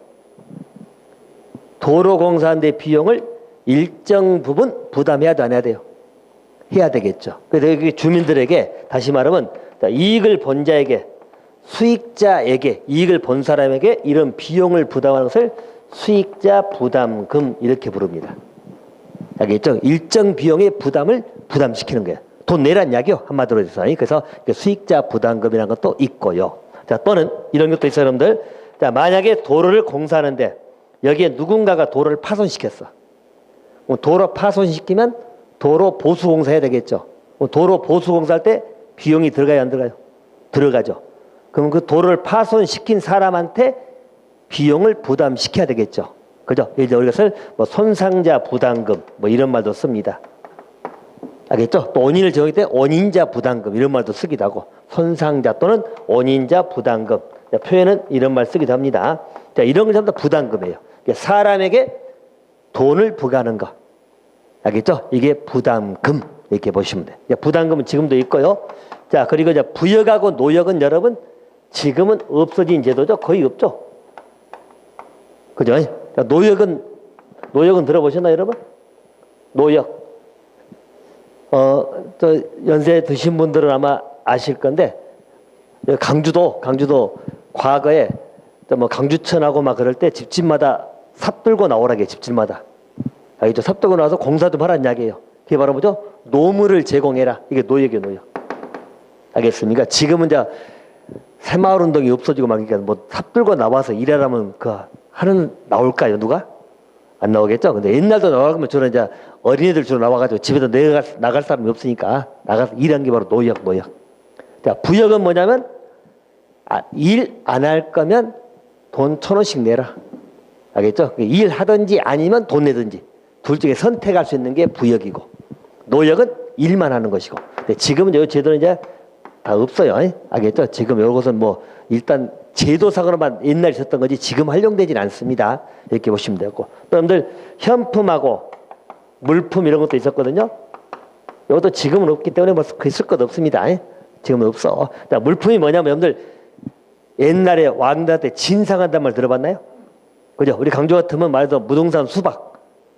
도로 공사하는데 비용을 일정 부분 부담해야 돼, 안 해야 돼요? 해야 되겠죠. 그래서 여기 주민들에게 다시 말하면 자, 이익을 본 자에게, 수익자에게, 이익을 본 사람에게 이런 비용을 부담하는 것을 수익자 부담금 이렇게 부릅니다. 알겠죠? 일정 비용의 부담을 부담시키는 거예요. 돈 내란 이야기요, 한마디로 해서. 그래서 수익자 부담금이라는 것도 있고요. 자, 또는 이런 것도 있어요, 여러분들. 자, 만약에 도로를 공사하는데 여기에 누군가가 도로를 파손시켰어. 도로 파손시키면 도로 보수공사 해야 되겠죠. 도로 보수공사할 때 비용이 들어가요, 안 들어가요? 들어가죠. 그럼 그 도로를 파손시킨 사람한테 비용을 부담시켜야 되겠죠. 그죠? 이제 이것을 뭐 손상자 부담금 뭐 이런 말도 씁니다. 알겠죠? 또 원인을 정할 때 원인자 부담금 이런 말도 쓰기도 하고, 손상자 또는 원인자 부담금. 자, 표현은 이런 말 쓰기도 합니다. 자, 이런 걸 전부 다 부담금이에요. 사람에게 돈을 부과하는 거. 알겠죠? 이게 부담금 이렇게 보시면 돼요. 부담금은 지금도 있고요. 자, 그리고 이제 부역하고 노역은 여러분 지금은 없어진 제도죠. 거의 없죠. 그죠? 자, 노역은 들어보셨나요, 여러분? 노역. 저 연세 드신 분들은 아마 아실 건데, 강주도 과거에 뭐 강주천하고 막 그럴 때 집집마다 삽 들고 나오라게, 집집마다. 알겠죠? 삽 들고 나와서 공사 좀 하라는 이야기예요. 그게 바로 뭐죠? 노무를 제공해라. 이게 노역이에요, 노역. 알겠습니까? 지금은 이제 새마을 운동이 없어지고 막, 그러니까 뭐 삽 들고 나와서 일하라면 나올까요, 누가? 안 나오겠죠? 근데 옛날도 나가면 주로 이제 어린애들 주로 나와가지고 집에서 나갈 사람이 없으니까 나가서 일한 게 바로 노역. 자, 부역은 뭐냐면, 일 안 할 거면 돈 1,000원씩 내라. 알겠죠? 일 하든지 아니면 돈 내든지 둘 중에 선택할 수 있는 게 부역이고, 노역은 일만 하는 것이고. 근데 지금은 이 제도는 이제 다 없어요. 알겠죠? 지금 이것은 뭐 일단 제도상으로만 옛날에 있었던 거지 지금 활용되지는 않습니다. 이렇게 보시면 되고, 여러분들 현품하고 물품 이런 것도 있었거든요. 이것도 지금은 없기 때문에 뭐 있을 것 없습니다. 지금은 없어. 자, 물품이 뭐냐면 여러분들 옛날에 왕들한테 진상한다는 말 들어봤나요? 그죠? 우리 강조 같으면 말해서 무동산 수박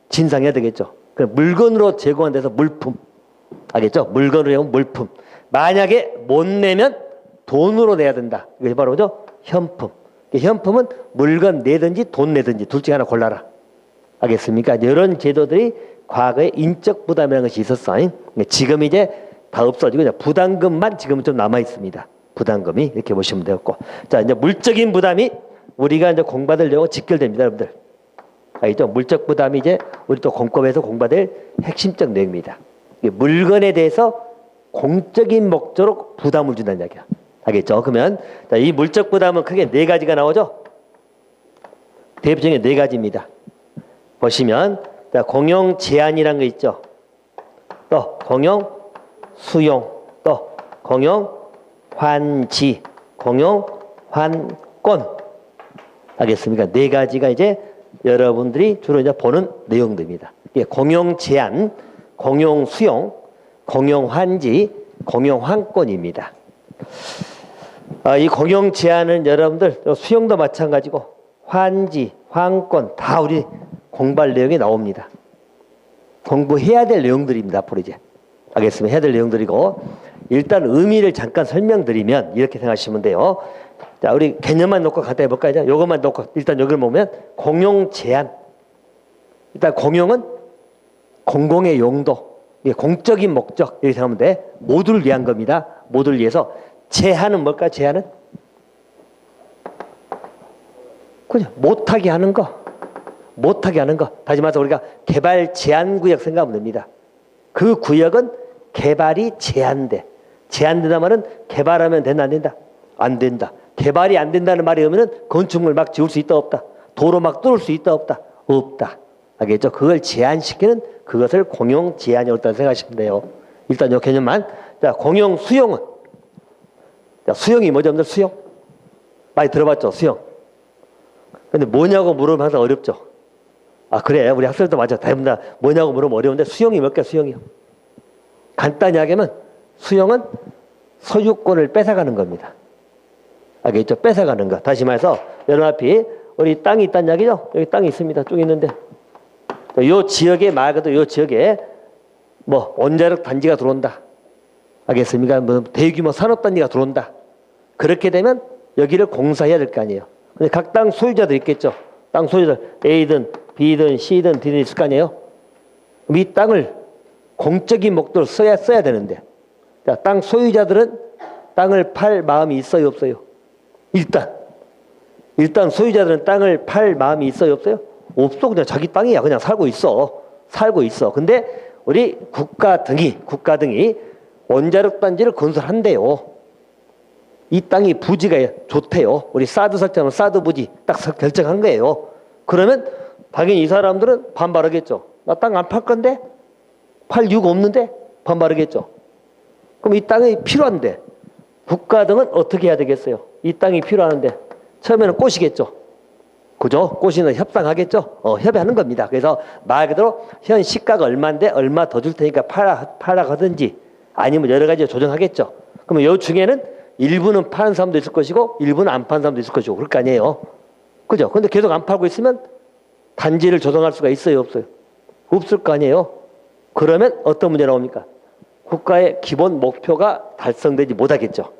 진상해야 되겠죠. 물건으로 제공한 데서 물품. 알겠죠? 물건으로 하면 물품. 만약에 못 내면 돈으로 내야 된다. 이게 바로 뭐죠? 현품. 현품은 물건 내든지 돈 내든지 둘 중에 하나 골라라. 알겠습니까? 이런 제도들이 과거에 인적 부담이라는 것이 있었어. 지금 이제 다 없어지고 이제 부담금만 지금은 좀 남아 있습니다. 부담금이 이렇게 보시면 되겠고, 자, 이제 물적인 부담이 우리가 이제 공부받을 내용과 직결됩니다, 여러분들. 알겠죠? 물적 부담이 이제 우리 또 공법에서 공부받을 핵심적 내용입니다. 물건에 대해서 공적인 목적으로 부담을 준다는 이야기야. 알겠죠? 그러면 자, 이 물적 부담은 크게 4가지가 나오죠. 대표적인 4가지입니다. 보시면 자, 공용 제한이라는 거 있죠. 또 공용 수용, 또 공용 환지, 공용 환권. 알겠습니까? 4가지가 이제 여러분들이 주로 이제 보는 내용들입니다. 공용 제한, 공용 수용, 공용 환지, 공용 환권입니다. 이 공용 제한은 여러분들 수용도 마찬가지고 환지, 환권 다 우리 공부할 내용이 나옵니다. 공부해야 될 내용들입니다. 앞으로 이제. 알겠습니다. 해야 될 내용들이고, 일단 의미를 잠깐 설명드리면 이렇게 생각하시면 돼요. 자, 우리 개념만 놓고 갖다 해볼까요? 이제 요것만 놓고 일단 여기를 보면 공용 제한. 일단 공용은 공공의 용도, 공적인 목적 이렇게 생각하면 돼. 모두를 위한 겁니다. 모두를 위해서. 제한은 뭘까? 제한은 그죠? 못하게 하는 거. 못하게 하는 거. 다시 말해서 우리가 개발 제한 구역 생각하면 됩니다. 그 구역은 개발이 제한돼. 제한된다 말은 개발하면 된다, 안 된다? 안 된다. 개발이 안 된다는 말이 오면은 건축물 막 지을 수 있다, 없다? 도로 막 뚫을 수 있다, 없다? 없다. 알겠죠? 그걸 제한시키는 그것을 공용 제한이라고 생각하시면 돼요. 일단 이 개념만. 자, 공용 수용은. 자, 수용이 뭐죠? 여러분들 수용? 많이 들어봤죠? 수용. 근데 뭐냐고 물으면 항상 어렵죠? 아, 그래. 우리 학생들도 맞아. 대부분 다 뭐냐고 물으면 어려운데 수용이 뭘까요? 수용이요. 간단히 하면 수용은 소유권을 뺏어가는 겁니다. 알겠죠? 뺏어가는 거. 다시 말해서 여러분 앞에 우리 땅이 있다는 이야기죠? 여기 땅이 있습니다. 쭉 있는데 요 지역에 말 그대로 요 지역에 뭐 원자력 단지가 들어온다. 알겠습니까? 뭐 대규모 산업단지가 들어온다. 그렇게 되면 여기를 공사해야 될 거 아니에요. 근데 각 땅 소유자들 있겠죠. 땅 소유자들 A든 B든 C든 D든 있을 거 아니에요. 이 땅을 공적인 목적으로 써야 되는데, 자, 땅 소유자들은 땅을 팔 마음이 있어요, 없어요? 일단 소유자들은 땅을 팔 마음이 있어요, 없어요? 없어. 그냥 자기 땅이야. 그냥 살고 있어. 근데 우리 국가 등이 원자력 단지를 건설한대요. 이 땅이 부지가 좋대요. 우리 사드 설정은 사드 부지 딱 결정한 거예요. 그러면 당연히 이 사람들은 반발하겠죠. 나 땅 안 팔 건데? 팔 이유가 없는데? 반발하겠죠. 그럼 이 땅이 필요한데 국가 등은 어떻게 해야 되겠어요? 이 땅이 필요한데 처음에는 꼬시겠죠. 그죠? 꼬시는 협상하겠죠. 협의하는 겁니다. 그래서 말 그대로 현 시가가 얼마인데 얼마 더 줄 테니까 팔아 가든지 아니면 여러 가지 조정하겠죠. 그러면 요 중에는 일부는 파는 사람도 있을 것이고 일부는 안 파는 사람도 있을 것이고 그럴 거 아니에요. 그죠? 근데 계속 안 팔고 있으면 단지를 조정할 수가 있어요, 없어요? 없을 거 아니에요. 그러면 어떤 문제 나옵니까? 국가의 기본 목표가 달성되지 못하겠죠.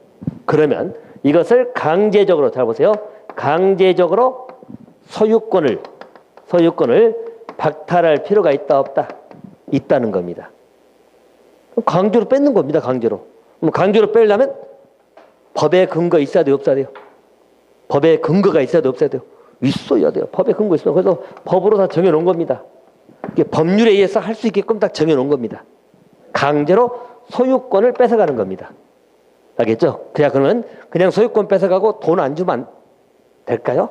그러면 이것을 강제적으로, 잘 보세요. 강제적으로 소유권을 박탈할 필요가 있다, 없다? 있다는 겁니다. 강제로 뺏는 겁니다, 강제로. 강제로 빼려면 법의 근거 있어야 돼요, 없어야 돼요? 법의 근거가 있어야 돼요, 없어야 돼요? 있어야 돼요. 법의 근거 있어요. 그래서 법으로 다 정해놓은 겁니다. 이게 법률에 의해서 할 수 있게끔 딱 정해놓은 겁니다. 강제로 소유권을 뺏어가는 겁니다. 알겠죠? 그러면 그냥 소유권 뺏어가고 돈 안 주면 될까요?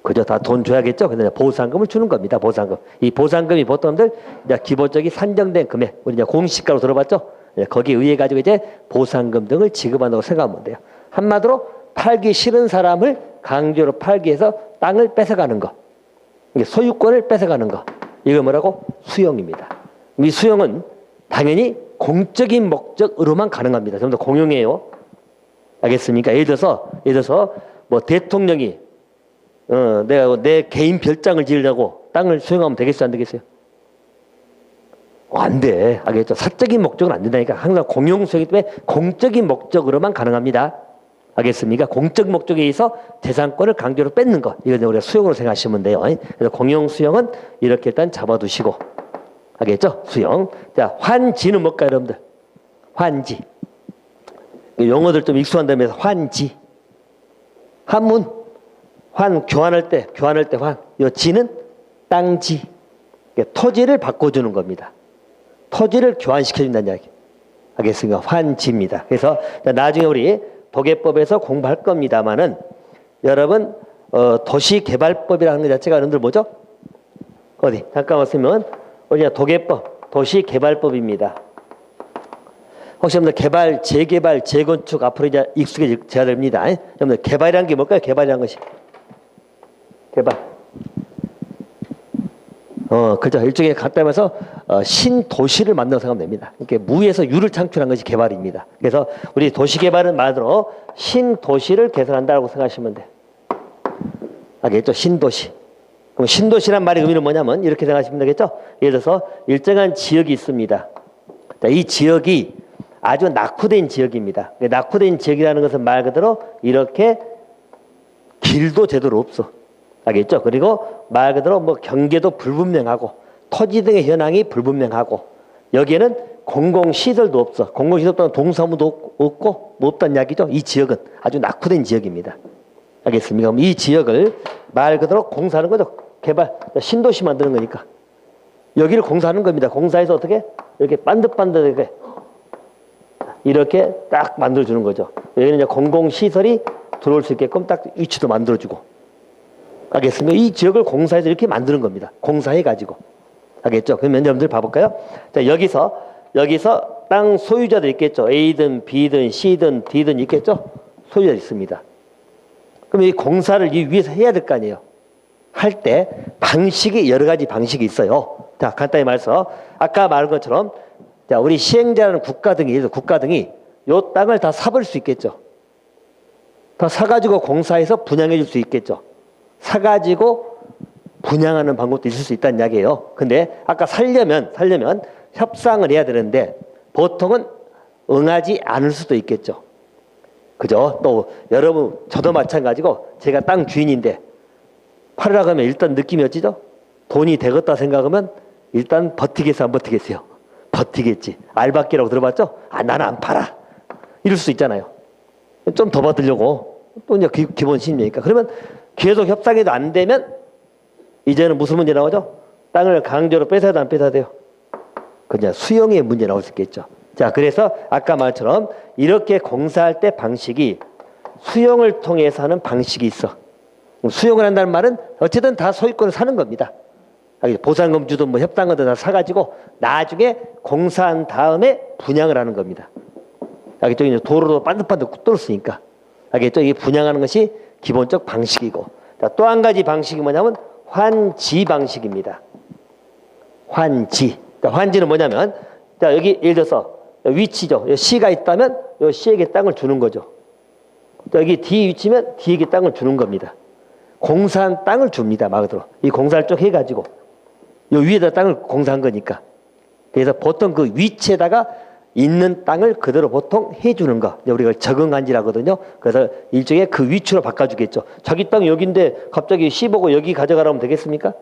그죠? 다 돈 줘야겠죠? 그래서 보상금을 주는 겁니다. 보상금. 이 보상금이 보통들 기본적인 산정된 금액, 우리 이제 공시가로 들어봤죠? 거기에 의해 가지고 이제 보상금 등을 지급한다고 생각하면 돼요. 한마디로 팔기 싫은 사람을 강제로 팔기 위해서 땅을 뺏어가는 거. 이게 소유권을 뺏어가는 거. 이거 뭐라고? 수용입니다. 이 수용은 당연히 공적인 목적으로만 가능합니다. 전부 다 공용이에요. 알겠습니까? 예를 들어서 뭐 대통령이 내가 내 개인 별장을 지으려고 땅을 수용하면 되겠어요, 안 되겠어요? 안 돼. 알겠죠? 사적인 목적은 안 된다니까. 항상 공용 수용이기 때문에 공적인 목적으로만 가능합니다. 알겠습니까? 공적 목적에 의해서 재산권을 강제로 뺏는 것. 이걸 우리가 수용으로 생각하시면 돼요. 그래서 공용 수용은 이렇게 일단 잡아두시고. 알겠죠? 수용. 자, 환지는 뭘까요, 여러분들? 환지. 용어들 좀 익숙한 데면서 환지. 한문. 교환할 때 환. 요 지는 땅지. 토지를 바꿔주는 겁니다. 토지를 교환시켜준다는 이야기. 알겠습니까? 환지입니다. 그래서 나중에 우리 도계법에서 공부할 겁니다만은 여러분 도시개발법이라는 것 자체가 여러분들 뭐죠? 어디 잠깐 왔으면 우리가 도계법, 도시개발법입니다. 혹시 여러분들 개발, 재개발, 재건축 앞으로 이제 익숙해져야 됩니다. 여러분들 개발이라는 게 뭘까요? 개발이라는 것이 개발. 그죠. 일종의 간단히 말해서 신도시를 만들어 생각하면 됩니다. 이렇게 무에서 유를 창출한 것이 개발입니다. 그래서 우리 도시개발은 말로 신도시를 개설한다고 생각하시면 돼. 알겠죠? 신도시. 그럼 신도시란 말의 의미는 뭐냐면 이렇게 생각하시면 되겠죠? 예를 들어서 일정한 지역이 있습니다. 자, 이 지역이 아주 낙후된 지역입니다. 낙후된 지역이라는 것은 말 그대로 이렇게 길도 제대로 없어. 알겠죠? 그리고 말 그대로 뭐 경계도 불분명하고 토지 등의 현황이 불분명하고 여기에는 공공시설도 없어. 공공시설도 동사무도 없고 뭐 없다는 이야기죠. 이 지역은 아주 낙후된 지역입니다. 알겠습니까? 그럼 이 지역을 말 그대로 공사하는 거죠. 개발, 신도시 만드는 거니까. 여기를 공사하는 겁니다. 공사해서 어떻게? 이렇게 반듯반듯하게 이렇게 딱 만들어주는 거죠. 여기는 이제 공공시설이 들어올 수 있게끔 딱 위치도 만들어주고. 알겠습니까? 이 지역을 공사해서 이렇게 만드는 겁니다. 공사해가지고. 알겠죠? 그러면 여러분들 봐볼까요? 자, 여기서 땅 소유자들 있겠죠? A든 B든 C든 D든 있겠죠? 소유자 있습니다. 그럼 이 공사를 이 위에서 해야 될 거 아니에요? 할 때 방식이 여러 가지 방식이 있어요. 자, 간단히 말해서 아까 말한 것처럼 자, 우리 시행자라는 국가 등이 요 땅을 다 사버릴 수 있겠죠? 다 사가지고 공사해서 분양해 줄 수 있겠죠? 사가지고 분양하는 방법도 있을 수 있다는 이야기예요. 근데 아까 살려면 협상을 해야 되는데 보통은 응하지 않을 수도 있겠죠. 그죠? 또 여러분 저도 마찬가지고 제가 땅 주인인데 팔으라고 하면 일단 느낌이 어찌죠? 돈이 되겠다 생각하면 일단 버티겠어 안 버티겠어요? 버티겠지. 알박기라고 들어봤죠? 아 나는 안 팔아. 이럴 수 있잖아요. 좀 더 받으려고 또 이제 기본 심리니까. 그러면 계속 협상해도 안 되면 이제는 무슨 문제 나오죠? 땅을 강제로 뺏어야 돼 안 뺏어야 돼요? 그냥 수용의 문제 나올 수 있겠죠. 자, 그래서 아까 말처럼 이렇게 공사할 때 방식이 수용을 통해서 하는 방식이 있어. 수용을 한다는 말은 어쨌든 다 소유권을 사는 겁니다. 보상금 주든 뭐 협상금도 다 사가지고 나중에 공사한 다음에 분양을 하는 겁니다. 알겠죠? 이제 도로도 반듯반듯 뚫었으니까. 알겠죠? 이게 분양하는 것이 기본적 방식이고. 자, 또 한 가지 방식이 뭐냐면 환지 방식입니다. 환지. 그러니까 환지는 뭐냐면, 자, 여기 예를 들어서 위치죠. C가 있다면 요 C에게 땅을 주는 거죠. 여기 D 위치면 D에게 땅을 주는 겁니다. 공사한 땅을 줍니다. 말 그대로. 이 공사를 쭉 해가지고 요 위에다 땅을 공사한 거니까. 그래서 보통 그 위치에다가 있는 땅을 그대로 보통 해주는 거. 우리가 적응한지라거든요. 그래서 일종의 그 위치로 바꿔주겠죠. 자기 땅이 여기인데 갑자기 C 보고 여기 가져가라면 되겠습니까?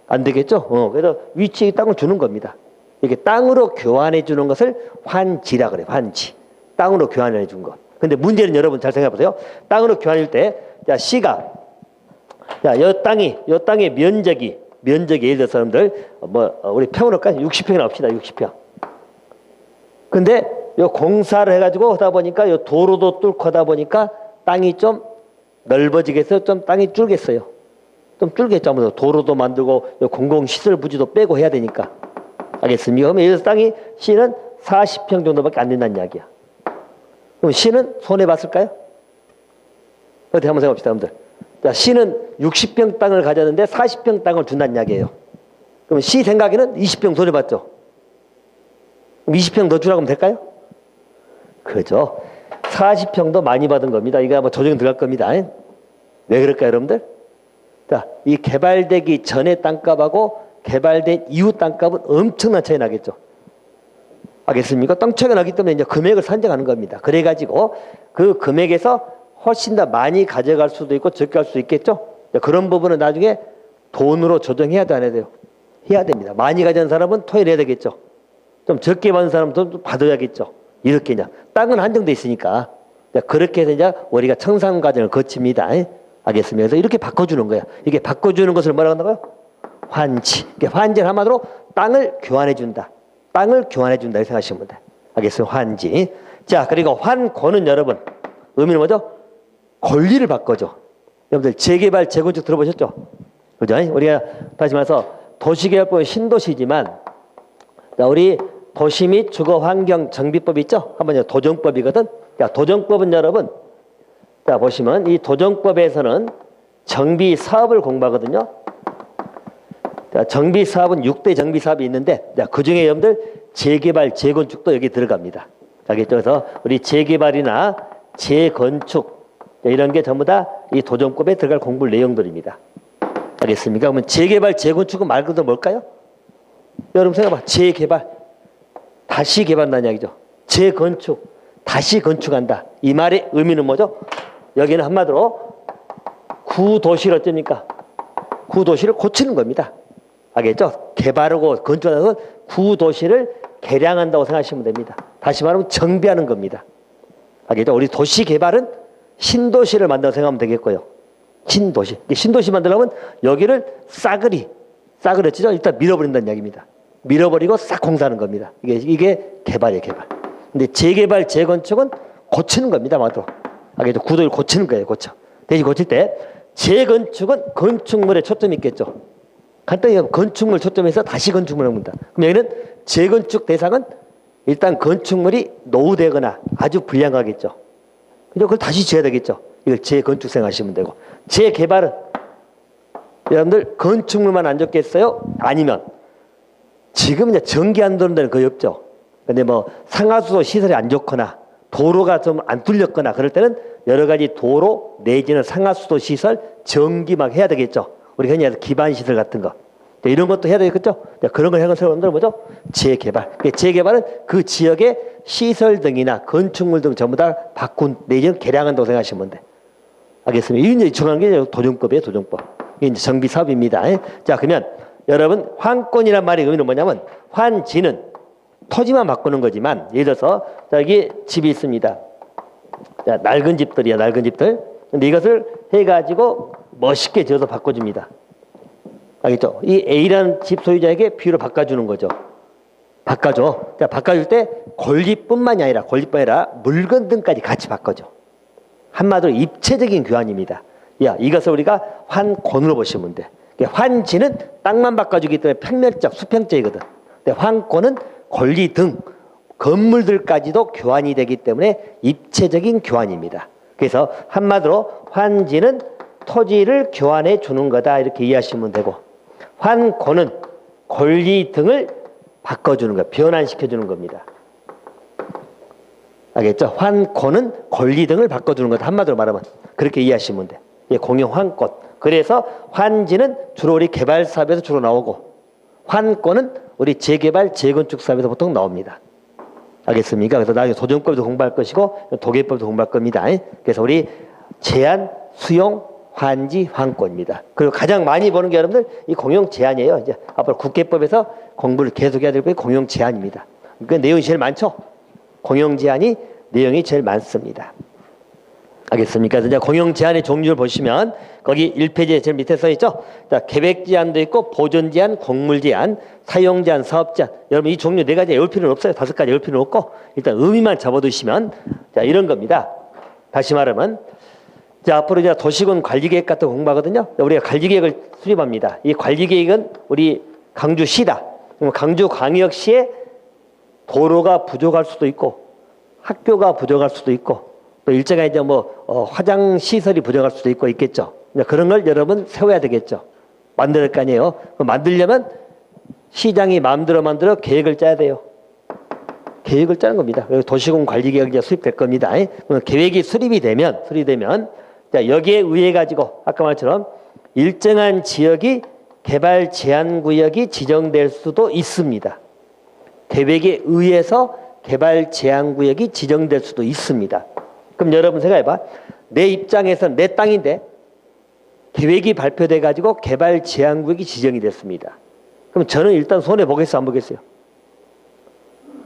안 되겠죠. 그래서 위치에 땅을 주는 겁니다. 이게 땅으로 교환해 주는 것을 환지라 그래요. 환지. 땅으로 교환해 준 것. 근데 문제는 여러분 잘 생각해 보세요. 땅으로 교환할 때, 자, C가, 자, 요 땅의 면적이 예를 들어서 사람들, 우리 평으로 할까요? 60평이 나옵시다. 60평. 근데 요 공사를 해가지고 하다 보니까 요 도로도 뚫고 하다 보니까 땅이 좀 넓어지겠어요? 좀 땅이 줄겠어요? 좀 줄겠죠. 아무래도 도로도 만들고 요 공공시설 부지도 빼고 해야 되니까. 알겠습니까? 그러면 여기서 땅이 C는 40평 정도밖에 안 된다는 이야기야. 그럼 C는 손해봤을까요? 어디 한번 생각합시다, 여러분들. 자, C는 60평 땅을 가졌는데 40평 땅을 준다는 이야기예요. 그럼 C 생각에는 20평 손해봤죠? 그럼 20평 더 주라고 하면 될까요? 그죠. 40평도 많이 받은 겁니다. 이거 아마 조정 들어갈 겁니다. 왜 그럴까요, 여러분들? 자, 이 개발되기 전의 땅값하고 개발된 이후 땅값은 엄청난 차이 나겠죠. 알겠습니까? 땅 차이가 나기 때문에 이제 금액을 산정하는 겁니다. 그래가지고 그 금액에서 훨씬 더 많이 가져갈 수도 있고 적게 할 수 있겠죠. 그런 부분은 나중에 돈으로 조정해야 돼, 안 해야 돼요? 해야 됩니다. 많이 가져온 사람은 토해내야 되겠죠. 좀 적게 받은 사람은 좀 받아야겠죠. 이렇게 그냥 땅은 한정돼 있으니까 그렇게 해서 이제 우리가 청산 과정을 거칩니다. 알겠습니다. 그래서 이렇게 바꿔주는 거야. 이게 바꿔주는 것을 뭐라고 한다고요? 환지. 환지는 한마디로 땅을 교환해 준다. 땅을 교환해 준다. 이렇게 생각하시면 돼. 알겠습니다. 환지. 자, 그리고 환권은 여러분 의미는 뭐죠? 권리를 바꿔줘. 여러분들 재개발, 재건축 들어보셨죠? 그죠? 우리가 다시 말해서 도시개발법은 신도시지만 우리 도시 및 주거환경정비법 있죠? 한번 도정법이거든. 도정법은 여러분, 자 보시면 이 도정법에서는 정비 사업을 공부하거든요. 자, 정비 사업은 6대 정비 사업이 있는데, 자, 그 중에 여러분들 재개발, 재건축도 여기 들어갑니다. 그래서 우리 재개발이나 재건축 이런 게 전부 다 이 도정법에 들어갈 공부 내용들입니다. 알겠습니까? 그러면 재개발, 재건축은 말 그대로 뭘까요? 여러분 생각해봐. 재개발, 다시 개발한다는 이야기죠. 재건축, 다시 건축한다. 이 말의 의미는 뭐죠? 여기는 한마디로 구도시를 어쩝니까? 구도시를 고치는 겁니다. 알겠죠? 개발하고 건축하는 건 구도시를 개량한다고 생각하시면 됩니다. 다시 말하면 정비하는 겁니다. 알겠죠? 우리 도시 개발은 신도시를 만든다고 생각하면 되겠고요. 신도시. 신도시 만들려면 여기를 싸그리 치죠? 일단 밀어버린다는 이야기입니다. 밀어버리고 싹 공사하는 겁니다. 이게 개발이에요, 개발. 근데 재개발, 재건축은 고치는 겁니다, 맞죠? 알겠죠? 구도를 고치는 거예요, 고쳐. 대신 고칠 때 재건축은 건축물에 초점이 있겠죠. 간단히 건축물 초점에서 다시 건축물을 합니다. 그럼 여기는 재건축 대상은 일단 건축물이 노후되거나 아주 불량하겠죠. 그걸 다시 지어야 되겠죠. 이걸 재건축 생각하시면 되고. 재개발은 여러분들 건축물만 안 좋겠어요? 아니면 지금 이제 전기 안 들어오는 데는 거의 없죠. 근데 뭐 상하수도 시설이 안 좋거나 도로가 좀 안 뚫렸거나 그럴 때는 여러 가지 도로 내지는 상하수도 시설 전기 막 해야 되겠죠. 우리 흔히 해서 기반 시설 같은 거. 이런 것도 해야 되겠죠? 그런 걸 해서 여러분들 뭐죠? 재개발. 재개발은 그 지역의 시설 등이나 건축물 등 전부 다 바꾼 내지는 개량한다고 생각하시면 돼. 알겠습니다. 이게 이제 정한 게 도정법이에요, 도정법. 이게 이제 정비 사업입니다. 자, 그러면 여러분 환권이란 말의 의미는 뭐냐면 환지는 토지만 바꾸는 거지만 예를 들어서 여기 집이 있습니다. 자, 낡은 집들이야, 낡은 집들. 근데 이것을 해가지고 멋있게 지어서 바꿔줍니다. 알겠죠? 이 A라는 집 소유자에게 B로 바꿔주는 거죠. 바꿔줘. 자, 바꿔줄 때 권리뿐만이 아니라 물건 등까지 같이 바꿔줘. 한마디로 입체적인 교환입니다. 야, 이것을 우리가 환권으로 보시면 돼. 환지는 땅만 바꿔주기 때문에 평면적, 수평적이거든. 근데 환권은 권리 등 건물들까지도 교환이 되기 때문에 입체적인 교환입니다. 그래서 한마디로 환지는 토지를 교환해 주는 거다 이렇게 이해하시면 되고, 환권은 권리 등을 바꿔주는 거, 변환시켜 주는 겁니다. 알겠죠? 환권은 권리 등을 바꿔주는 거다. 한마디로 말하면 그렇게 이해하시면 돼. 예, 공용 환권. 그래서 환지는 주로 우리 개발 사업에서 주로 나오고, 환권은 우리 재개발, 재건축 사업에서 보통 나옵니다. 알겠습니까? 그래서 나중에 도정법도 공부할 것이고 도계법도 공부할 겁니다. 그래서 우리 제한, 수용, 환지, 환권입니다. 그리고 가장 많이 보는 게 여러분들 이 공용 제한이에요. 이제 앞으로 국계법에서 공부를 계속해야 될 게 공용 제한입니다. 그 내용이 제일 많죠. 공용 제한이 내용이 제일 많습니다. 알겠습니까? 그래서 이제 공용 제한의 종류를 보시면 거기 1페이지에 제일 밑에 써 있죠. 자, 계획 제한도 있고 보존 제한, 곡물 제한, 사용 제한, 사업 제한. 여러분 이 종류 4가지 외울 필요는 없어요. 5가지 외울 필요는 없고 일단 의미만 잡아두시면 자, 이런 겁니다. 다시 말하면 자, 앞으로 이제 도시군 관리계획 같은 거 공부하거든요. 우리가 관리계획을 수립합니다. 이 관리계획은 우리 강주시다. 강주광역시에 도로가 부족할 수도 있고 학교가 부족할 수도 있고 또 일정한 이제 화장 시설이 부족할 수도 있고 있겠죠. 그런 걸 여러분 세워야 되겠죠. 만들 거 아니에요. 만들려면 시장이 마음대로 만들어 계획을 짜야 돼요. 계획을 짜는 겁니다. 도시군 관리계획이 이제 수립될 겁니다. 계획이 수립이 되면 자, 여기에 의해 가지고 아까 말처럼 일정한 지역이 개발 제한 구역이 지정될 수도 있습니다. 계획에 의해서 개발 제한 구역이 지정될 수도 있습니다. 그럼 여러분 생각해봐. 내 입장에서는 내 땅인데 계획이 발표돼 가지고 개발 제한 구역이 지정이 됐습니다. 그럼 저는 일단 손해 보겠어요, 안 보겠어요?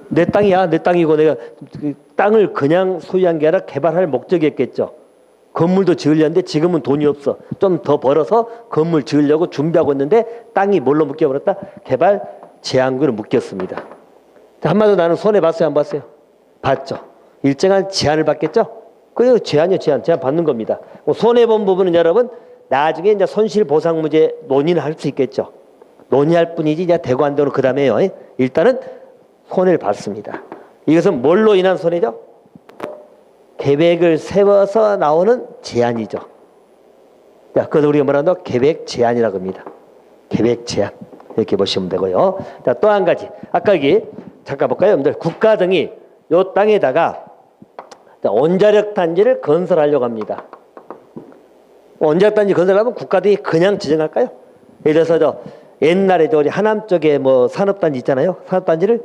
내 땅이야, 내 땅이고 내가 그 땅을 그냥 소유한 게 아니라 개발할 목적이었겠죠. 건물도 지으려는데 지금은 돈이 없어. 좀 더 벌어서 건물 지으려고 준비하고 있는데 땅이 뭘로 묶여버렸다? 개발 제한구로 묶였습니다. 한마디로 나는 손해 봤어요, 안 봤어요? 봤죠. 일정한 제한을 받겠죠? 그게 제한이요, 제한 받는 겁니다. 손해 본 부분은 여러분 나중에 이제 손실보상무제 논의를 할 수 있겠죠. 논의할 뿐이지 이제 되고 안 되고 그 다음에요. 일단은 손해를 봤습니다. 이것은 뭘로 인한 손해죠? 계획을 세워서 나오는 제한이죠. 자, 그래서 우리가 뭐라고 계획 제한이라고 합니다. 계획 제한 이렇게 보시면 되고요. 자, 또 한 가지 아까 여기 잠깐 볼까요, 여러분들? 국가 등이 요 땅에다가 원자력 단지를 건설하려고 합니다. 원자력 단지 건설하면 국가 등이 그냥 지정할까요? 예를 들어서 옛날에 우리 하남 쪽에 산업단지 있잖아요. 산업단지를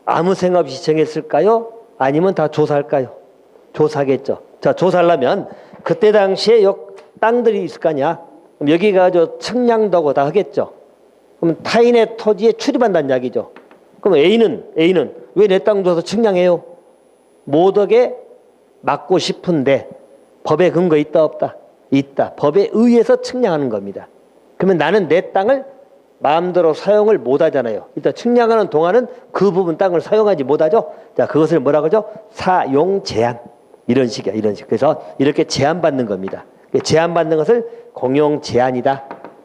아무 생각 없이 지정했을까요? 아니면 다 조사할까요? 조사하겠죠. 자, 조사하려면 그때 당시에 요 땅들이 있을 거 아니야. 그럼 여기가 측량도 하고 다 하겠죠. 그럼 타인의 토지에 출입한다는 이야기죠. 그럼 A는 왜 내 땅 줘서 측량해요? 모독에 막고 싶은데 법에 근거 있다 없다? 있다. 법에 의해서 측량하는 겁니다. 그러면 나는 내 땅을 마음대로 사용을 못 하잖아요. 일단 측량하는 동안은 그 부분 땅을 사용하지 못하죠. 자, 그것을 뭐라고 하죠? 사용 제한. 이런 식이야, 이런 식. 그래서 이렇게 제한받는 겁니다. 제한받는 것을 공용 제한이다.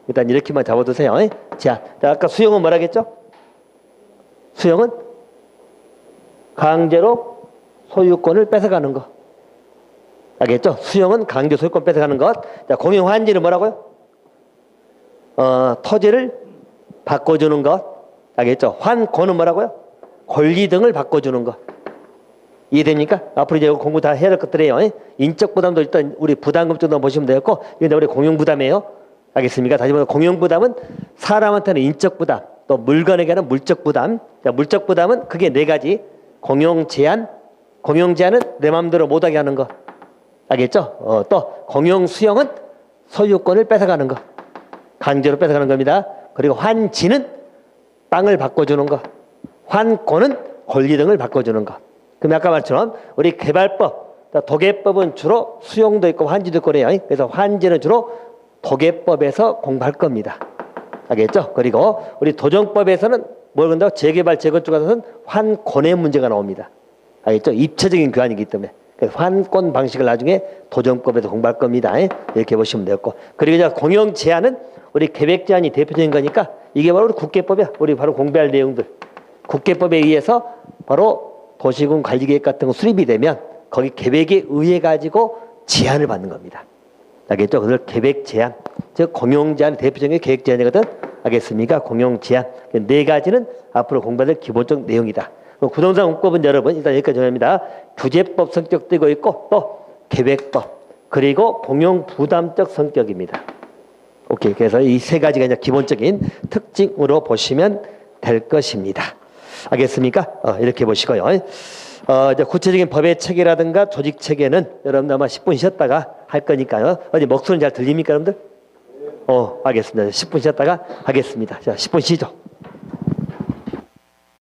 일단 이렇게만 잡아두세요. 제한. 자, 아까 수용은 뭐라 했죠? 수용은 강제로 소유권을 뺏어가는 것. 알겠죠? 수용은 강제 소유권 뺏어가는 것. 자, 공용 환지는 뭐라고요? 토지를 바꿔주는 것. 알겠죠? 환권은 뭐라고요? 권리 등을 바꿔주는 것. 이해됩니까? 앞으로 이제 공부 다 해야 될 것들이에요. 인적 부담도 일단 우리 부담금 정도 보시면 되겠고, 이게 우리 공용 부담이에요. 알겠습니까? 다시 말해서 공용 부담은 사람한테는 인적 부담, 또 물건에게는 물적 부담. 자, 물적 부담은 그게 네 가지. 공용 제한, 공용 제한은 내 마음대로 못하게 하는 거. 알겠죠? 또 공용 수용은 소유권을 뺏어가는 거. 강제로 뺏어가는 겁니다. 그리고 환지는 땅을 바꿔주는 거. 환권은 권리 등을 바꿔주는 거. 그럼 아까 말처럼 우리 개발법, 도계법은 주로 수용도 있고 환지도 있고 그래요. 그래서 환지는 주로 도계법에서 공부할 겁니다. 알겠죠? 그리고 우리 도정법에서는 뭘 건다고 재개발 재건축 가서는 환권의 문제가 나옵니다. 알겠죠? 입체적인 교환이기 때문에. 그래서 환권 방식을 나중에 도정법에서 공부할 겁니다. 이렇게 보시면 되겠고. 그리고 이제 공용 제한은 우리 계획 제한이 대표적인 거니까 이게 바로 우리 국계법이야. 우리 바로 공부할 내용들. 국계법에 의해서 바로 도시군 관리계획 같은 거 수립이 되면 거기 계획에 의해 가지고 제한을 받는 겁니다. 알겠죠? 그래서 계획 제한, 즉 공용 제한 대표적인 게 계획 제한이거든. 알겠습니까? 공용 제한 네 가지는 앞으로 공부할 기본적 내용이다. 부동산 공법은 여러분 일단 여기까지 정합니다. 규제법 성격 띄고 있고 또 계획법 그리고 공용 부담적 성격입니다. 오케이. 그래서 이 세 가지가 이제 기본적인 특징으로 보시면 될 것입니다. 알겠습니까? 이렇게 보시고요. 이제 구체적인 법의 체계라든가 조직 체계는 여러분들 아마 10분 쉬었다가 할 거니까요. 어디 목소리 잘 들립니까, 여러분들? 알겠습니다. 10분 쉬었다가 하겠습니다. 자, 10분 쉬죠.